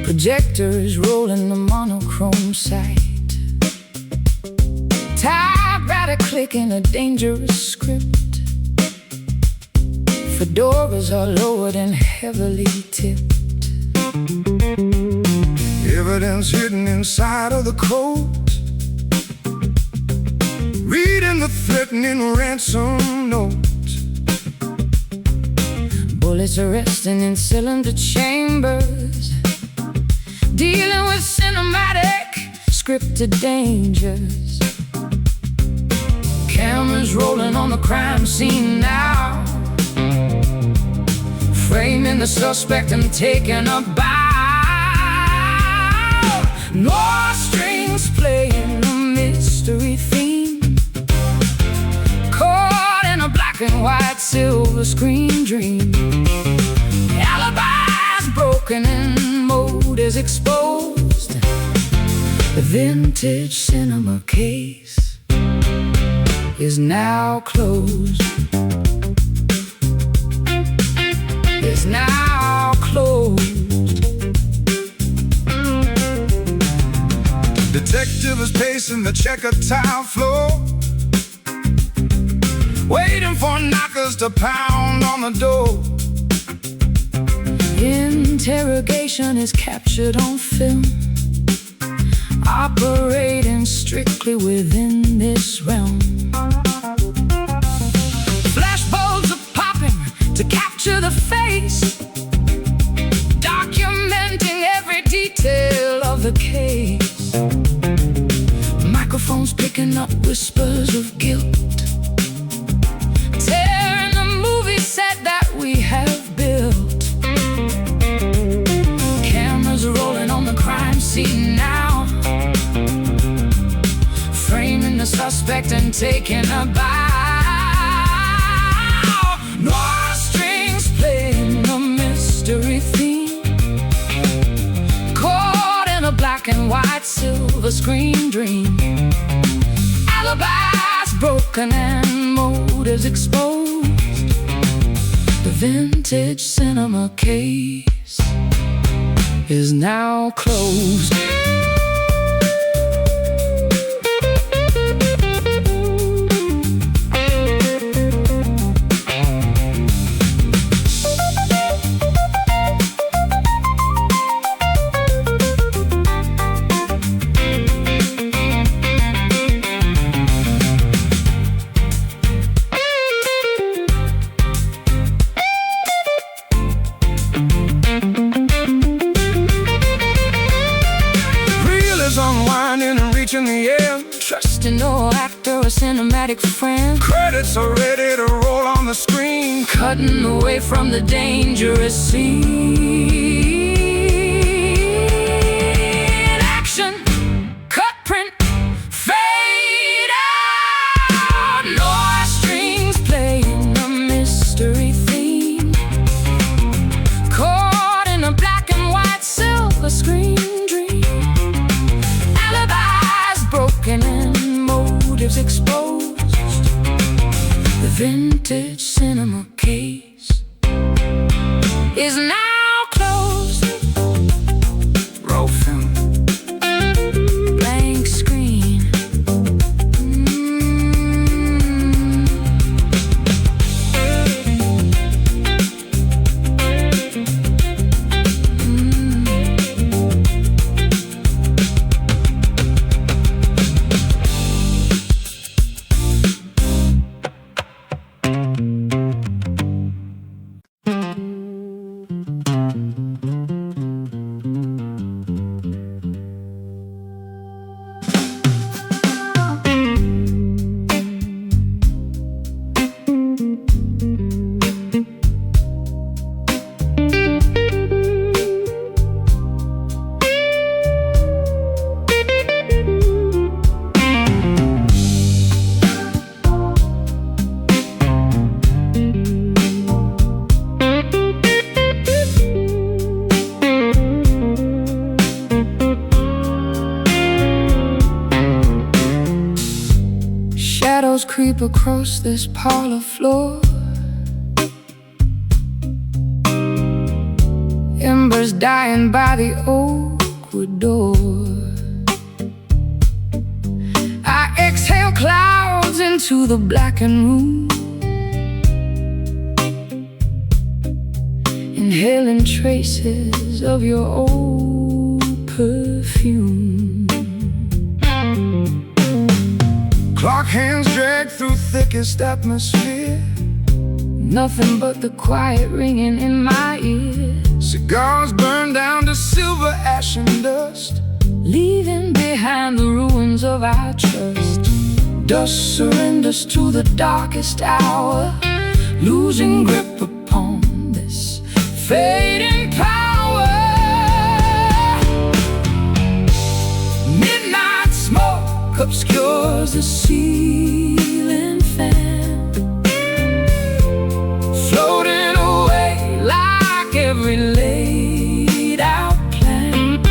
projectors rolling the monochrome sight. Typewriter clicking a dangerous script, fedoras are lowered and heavily tipped. Evidence hidden inside of the coat, reading the threatening ransom note. Bullets are resting in cylinder chambers, dealing with cinematic scripted dangers. Cameras rolling on the crime scene now, framing the suspect and taking a bow. No strings playing a mystery theme, caught in a black and white silver screen dream. Alibis broken and motives is exposed. The vintage cinema case is now closed. Is now closed. Detective is pacing the checkered tile floor, waiting for knockers to pound on the door. Interrogation is captured on film, operating strictly within this realm. Flashbulbs are popping to capture the face, documenting every detail of the case. Microphones picking up whispers of guilt, tearing the movie set that we have built. Cameras rolling on the crime scene now, framing the suspect and taking a bow. Noir strings playing a mystery theme, caught in a black and white silver screen dream. Alibis broken and motives exposed. The vintage cinema case is now closed. Unwinding and reaching the end, Trusting no actor or cinematic friend, credits are ready to roll on the screen, cutting away from the dangerous scene. Action, cut, print, fade out. Noir strings playing a mystery theme, caught in a black and white silver screen dream. Alibis broken and motives exposed. The vintage cinema case is now closed. roll film. Blank screen. Shadows creep across this parlor floor, embers dying by the oakwood door. I exhale clouds into the blackened room, inhaling traces of your old perfume. Clock hands drag through thickest atmosphere, Nothing but the quiet ringing in my ear, cigars burn down to silver ash and dust, leaving behind the ruins of our trust. Dust surrenders to the darkest hour, losing grip upon this fading power. Midnight smoke obscures the ceiling fan, floating away like every laid out plan.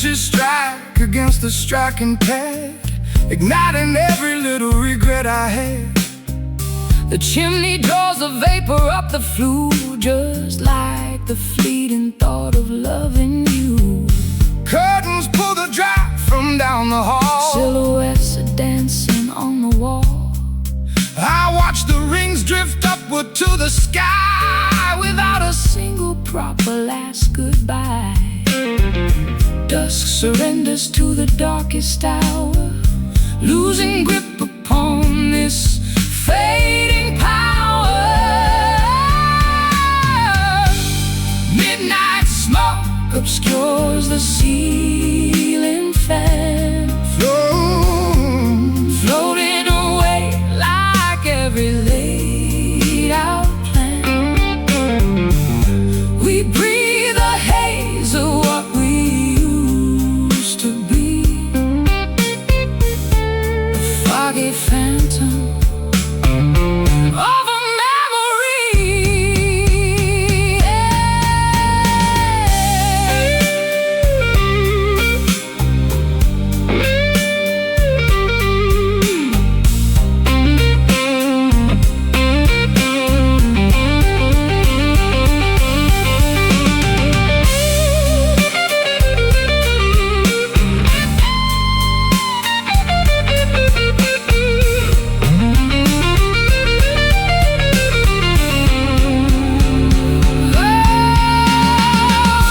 matches strike against the striking pad, igniting every little regret I had. The chimney draws the vapor up the flue, just like the fleeting thought of loving you. Curtains pull the drap from down the hall, Silhouettes are dancing on the wall. I watch the rings drift upward to the sky Without a single proper last goodbye. Dusk surrenders to the darkest hour, losing grip upon this fading power. Midnight smoke obscures the ceiling fan, floating away like every laid out plan. We breathe a haze of what we used to be, a foggy phantom of a memory.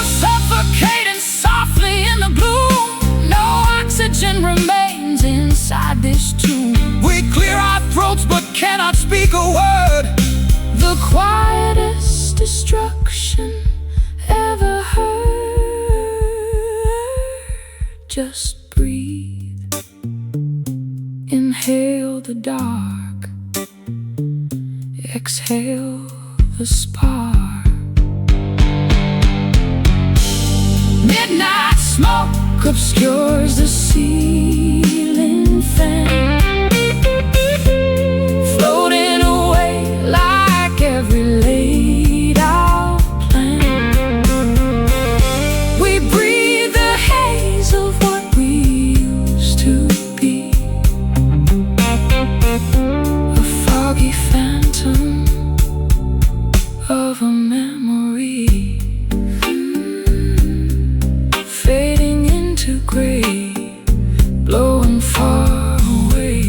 Suffocating softly in the gloom, no oxygen remains inside this tomb. We clear our throats but cannot speak a word. The quietest destruction ever heard. Just breathe, inhale the dark, exhale the spark. Midnight smoke obscures the ceiling fan, floating away like every laid out plan. We breathe the haze of what we used to be, a foggy phantom of a memory. Fading into gray, blowing far away.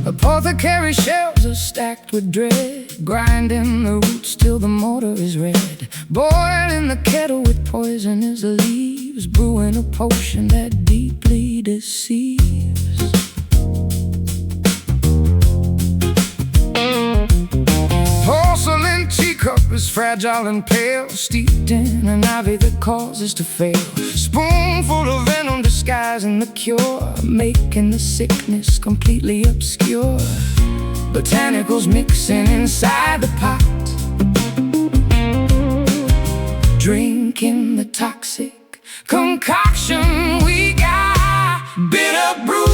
Apothecary shelves are stacked with dread, grinding the roots till the mortar is red. Boiling the kettle with poisonous leaves, brewing a potion that deeply deceives. Porcelain teacup is fragile and pale, steeped in an ivy that causes to fail. Spoonful of venom disguising the cure, making the sickness completely obscure. Botanicals mixing inside the pot, drinking the toxic concoction we got. Bitter brew,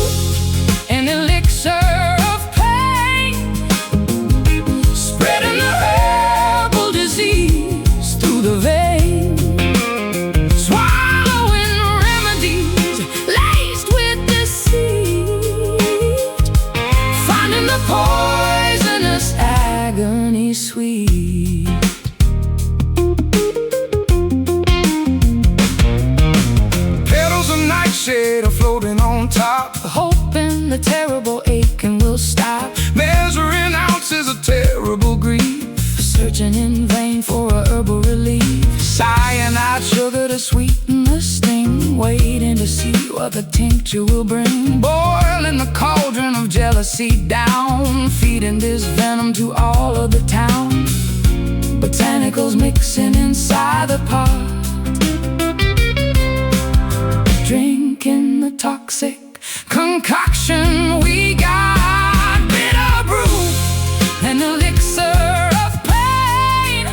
an elixir of pain, spreading the herbal disease through the vein. Swallowing remedies laced with deceit, finding the poisonous agony sweet. Petals of nightshade are floating on top, Hoping the terrible aching will stop, measuring ounces of terrible grief, searching in vain for a herbal relief. sighing add sugar to sweeten the sting, waiting to see what the tincture will bring. Boiling the cauldron of jealousy down, feeding this venom to all of the town. Botanicals mixing inside the pot, drinking the toxic concoction. We got bitter brew, an elixir of pain,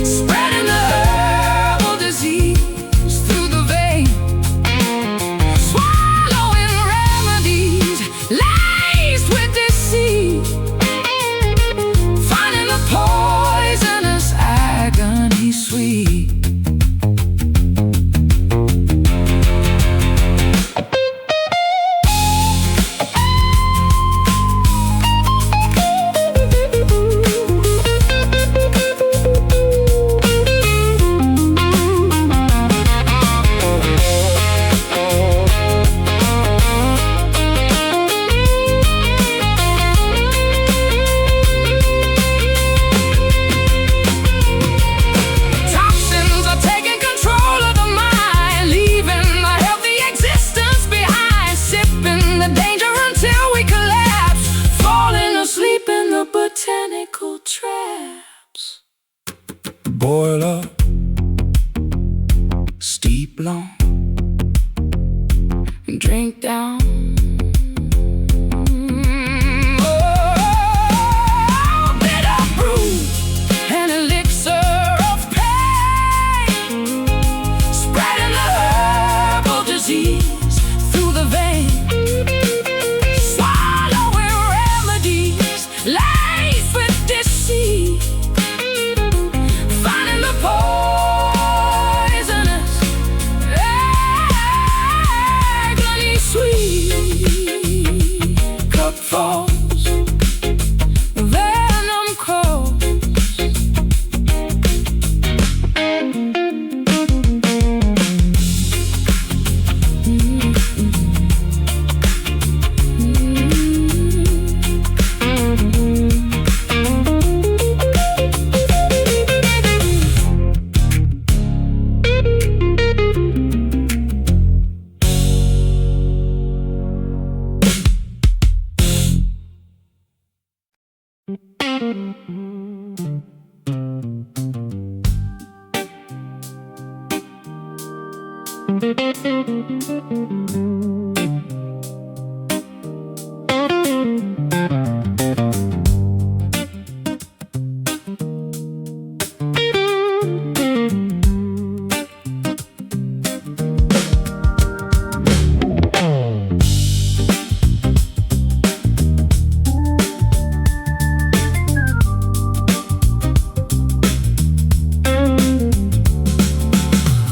spreading the herbal disease through the vein, swallowing remedies laced with deceit, finding the poisonous agony sweet. Botanical traps. Boil up, steep long, and drink down. Oh, bitter brew, an elixir of pain, spreading the herbal disease through the vein, swallowing remedies laced with deceit, finding the poisonous agony sweet. Cup falls, venom calls.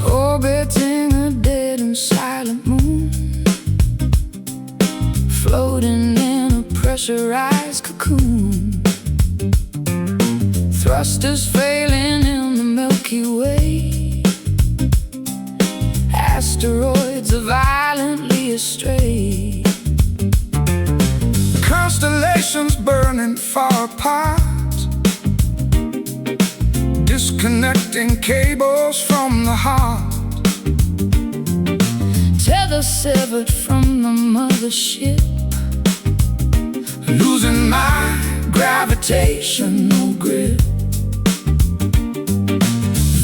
Orbiting a dead and silent moon, floating in a pressurized cocoon, thrusters failing in the Milky Way, asteroids are violently astray, Constellations burning far apart, disconnecting cables from the heart. tether severed from the mothership, Losing my gravitational grip.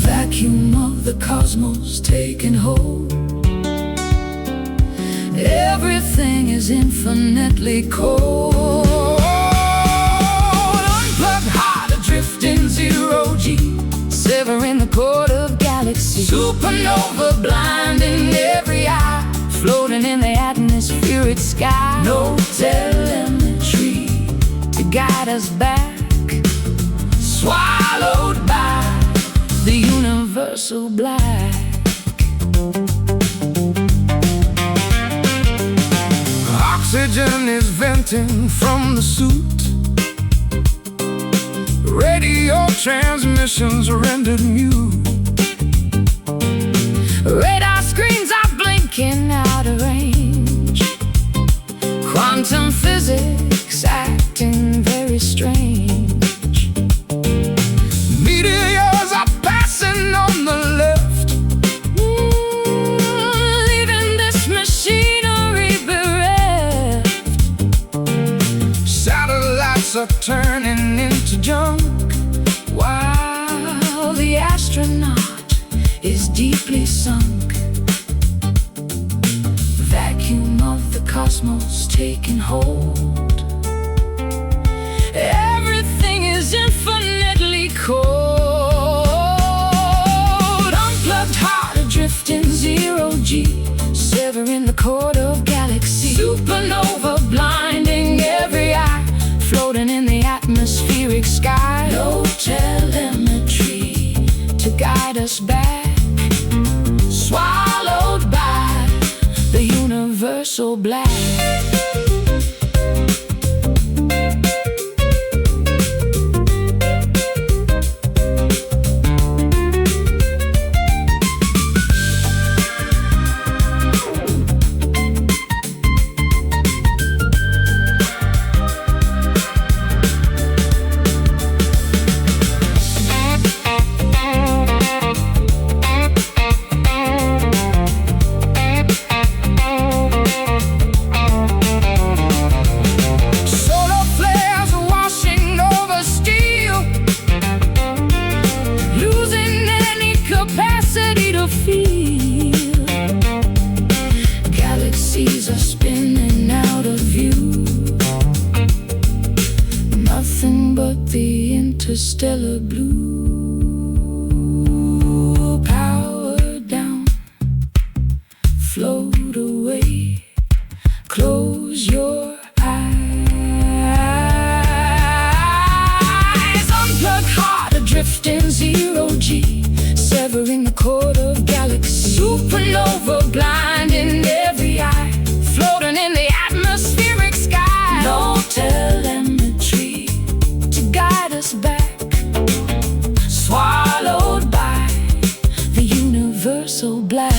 vacuum of the cosmos taking hold. Everything is infinitely cold. Unplugged heart adrift in zero-G, severing the cord of galaxies. Supernova blinding every eye, floating in the atmospheric sky. No telemetry to guide us back, swallowed by the universal black. Oxygen is venting from the suit, radio transmissions rendered mute. Radar screens are blinking out of range, quantum physics acting very strange. Meteors are passing on the left, is deeply sunk. Vacuum of the cosmos taking hold. Everything is infinitely cold. Unplugged heart adrift in zero G, severing the chord of galaxy. Supernova blinding every eye, floating in the atmospheric sky. No telemetry to guide us back, swallowed by the universal black. Galaxies are spinning out of view, nothing but the interstellar blue. Power down, float away, close your eyes. Unplug heart adrift in zero G, severing the chord of galaxy. Supernova blinding every eye, floating in the atmospheric sky. No telemetry to guide us back, swallowed by the universal black.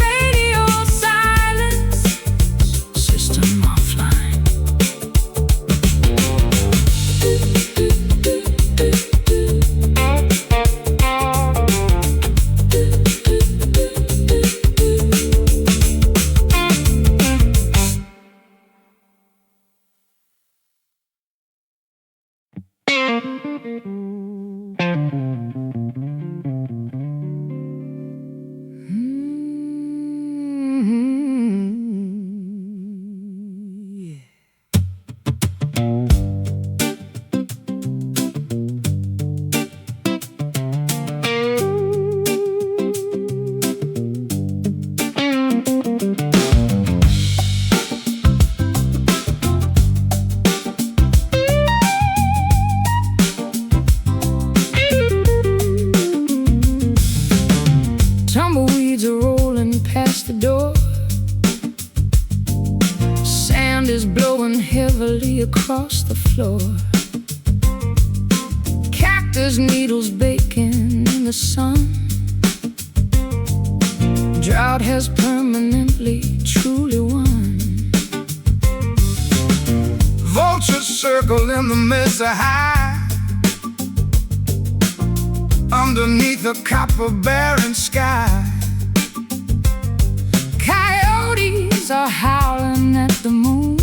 Radio silence, system offline. Tumbleweeds are rolling past the door. Sand is blowing heavily across the floor. Cactus needles baking in the sun. Drought has permanently truly won. Vultures circle in the mesa high, underneath a copper-bearing sky. Coyotes are howling at the moon,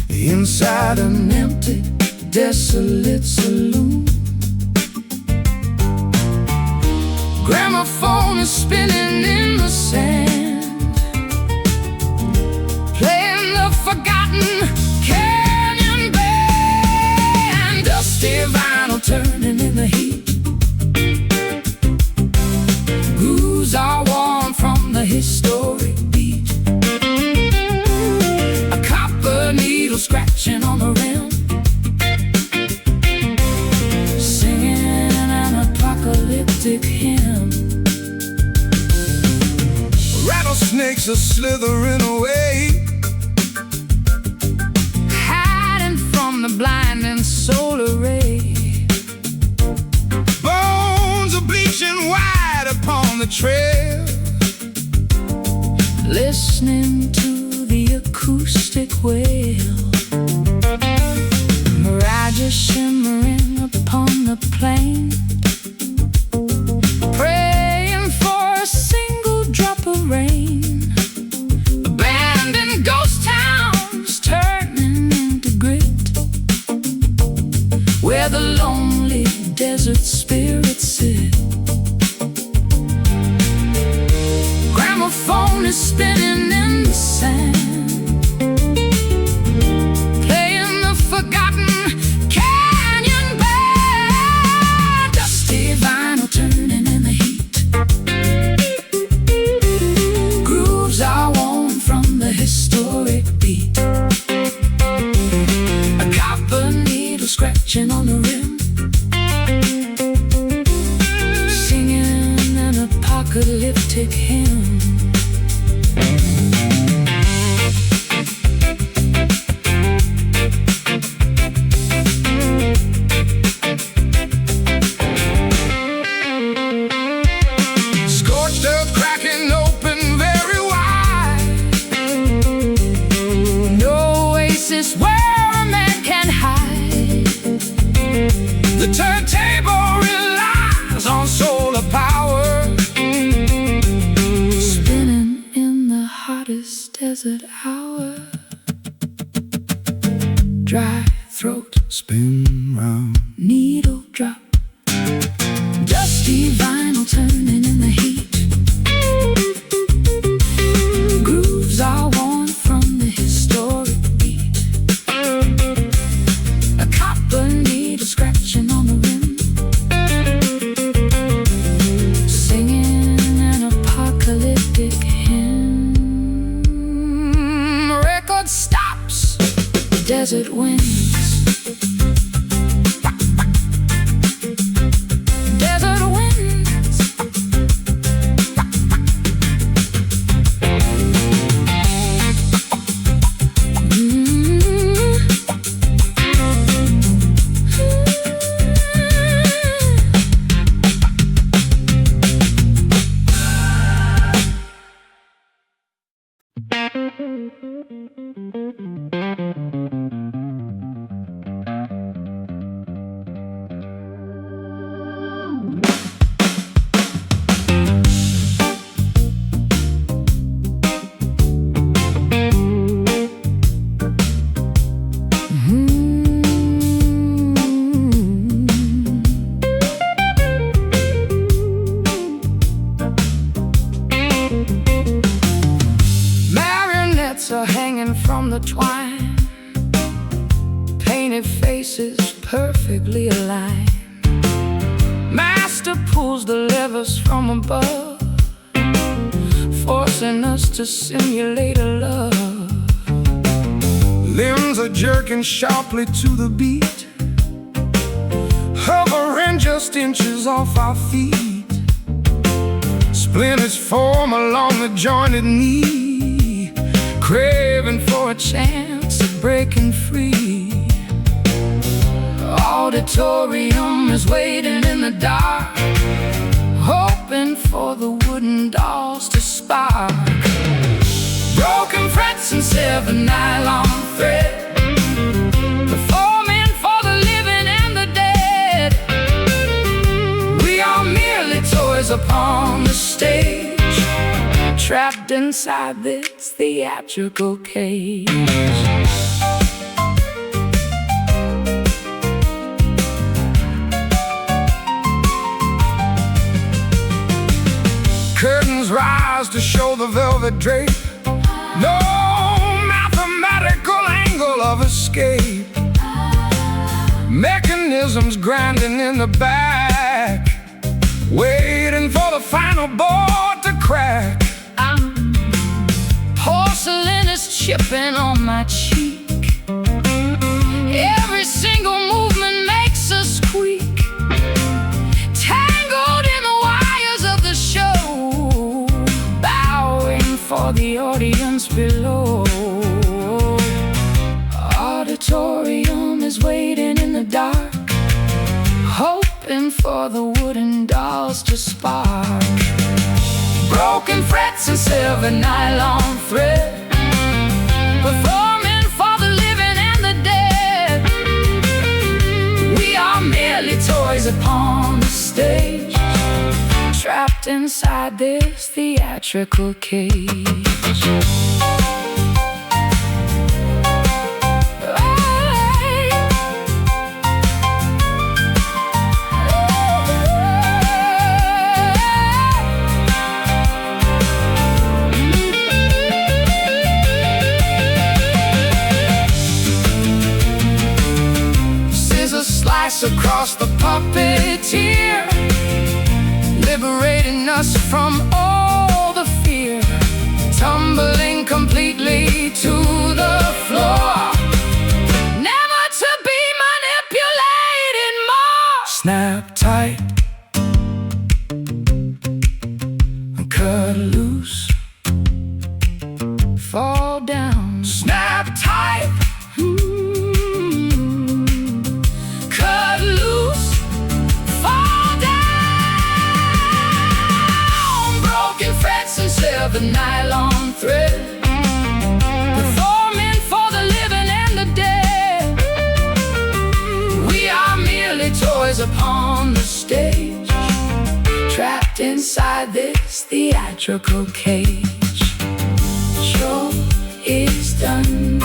Inside an empty, desolate saloon. Gramophone is spinning in the sand, playing the forgotten canyon band. Dusty vinyl turning in the heat, grooves are worn from the historic beat. A copper needle scratching on the rim, singing an apocalyptic hymn. rattlesnakes are slithering away, hiding from the blinding solar ray. bones are bleaching white upon the trail. Listening to the acoustic wail, mirages shimmering upon the plain, praying for a single drop of rain. Abandoned ghost towns turning into grit, where the lonely desert spirits sit. Gramophone is spinning in the sand, playing the forgotten canyon band. Dusty vinyl turning in the heat. Grooves are worn from the historic beat. A copper needle scratching on the rim, singing an apocalyptic hymn. Scorched earth cracking open very wide. No oasis where a man can hide. The turntable relies on solar power, Spinning in the hottest desert hour. Dry throat, spin round. needle drop. Dusty vinyl turning in the heat. Grooves are worn from the historic beat. A copper needle scratching on the rim, singing an apocalyptic hymn. Record stops, desert winds. Desert winds. Marionettes are hanging from the twine, painted faces perfectly aligned. Master pulls the levers from above, forcing us to simulate a love. Limbs are jerking sharply to the beat, hovering just inches off our feet. Splinters form along the jointed knee, Craving for a chance of breaking free. Auditorium is waiting in the dark, hoping for the wooden dolls to spark. Broken frets and severed nylon thread, performing for the living and the dead. We are merely toys upon the stage, trapped inside this theatrical cage. curtains rise to show the velvet drape. No mathematical angle of escape. Mechanisms grinding in the back, waiting for the final board to crack. Porcelain is chipping on my cheek. Every single movement makes a squeak, tangled in the wires of the show, bowing for the audience below. Auditorium is waiting in the dark, hoping for the wooden dolls to spark. Broken frets and silver nylon thread, performing for the living and the dead. We are merely toys upon the stage, trapped inside this theatrical cage. tracks across the puppeteer, liberating us from all the fear, tumbling completely to the floor, never to be manipulated more. Snap tight, cut loose, fall down. Snap tight, cut loose, fall down. Broken frets and severed nylon thread, performing for the living and the dead. We are merely toys upon the stage, trapped inside this theatrical cage. Show is done,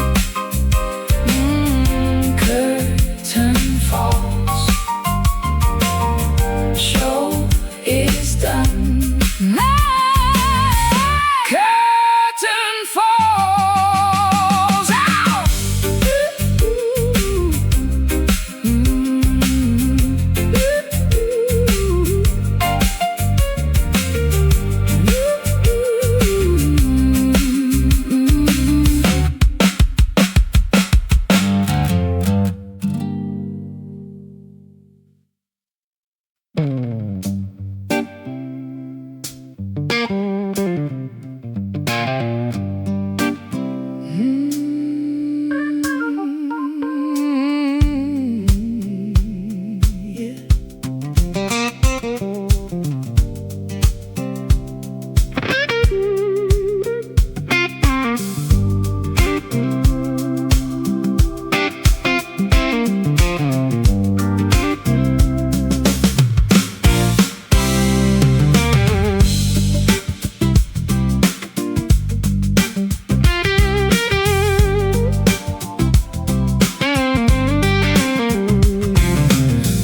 curtain falls. Show is done, curtain falls. Ow!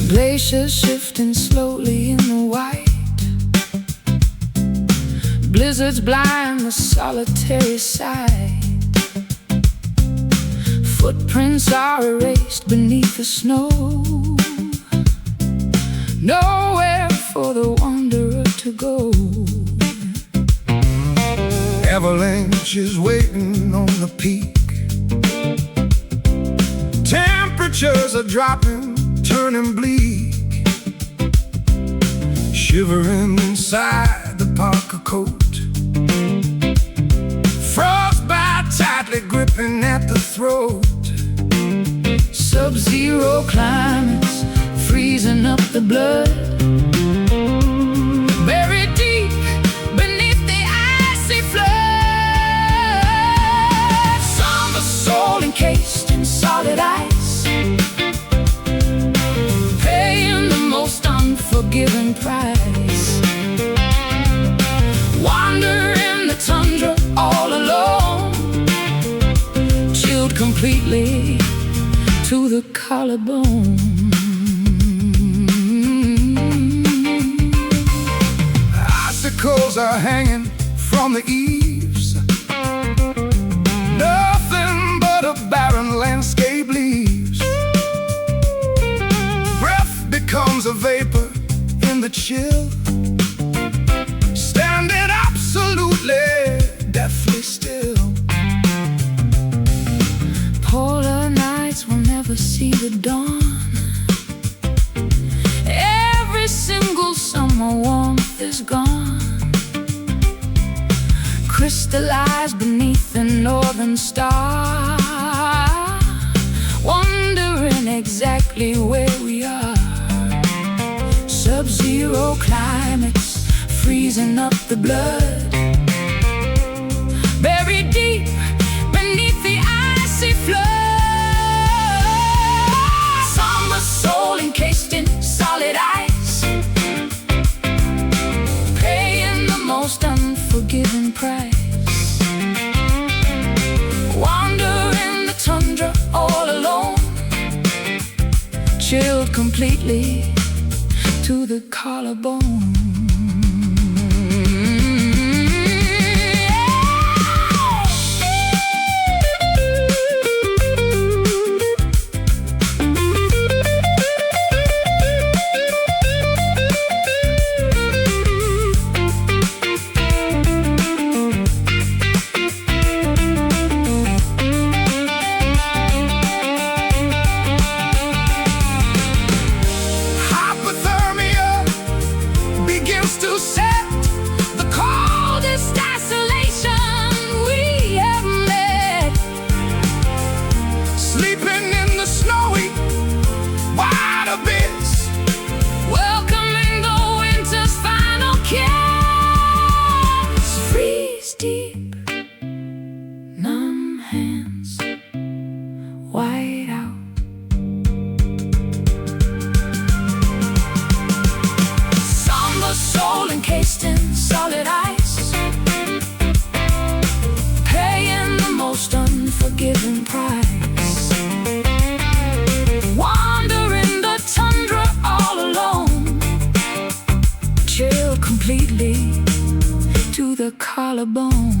Glaciers shifting slowly in the white, blizzards blind the solitary sight. Footprints are erased beneath the snow, nowhere for the wanderer to go. Avalanche is waiting on the peak, temperatures are dropping, turning bleak, shivering inside the parka coat, frostbite tightly gripping at the throat. Sub-zero climates freezing up the blood, buried deep beneath the icy flood. Somber soul encased in solid ice, paying the most unforgiving price. Wander in the tundra all alone, chilled completely to the collarbone. Icicles are hanging from the eaves, nothing but a barren landscape leaves. Breath becomes a vapor in the chill, standing absolutely deathly still. Polar nights will never see the dawn, every single summer warmth is gone, crystallized beneath the northern star, wondering exactly where we are. Sub-zero climates freezing up the blood, buried deep beneath the icy flood. Somber soul encased in solid ice, paying the most unforgiving price. Wander in the tundra all alone, chilled completely to the collarbone. collarbone.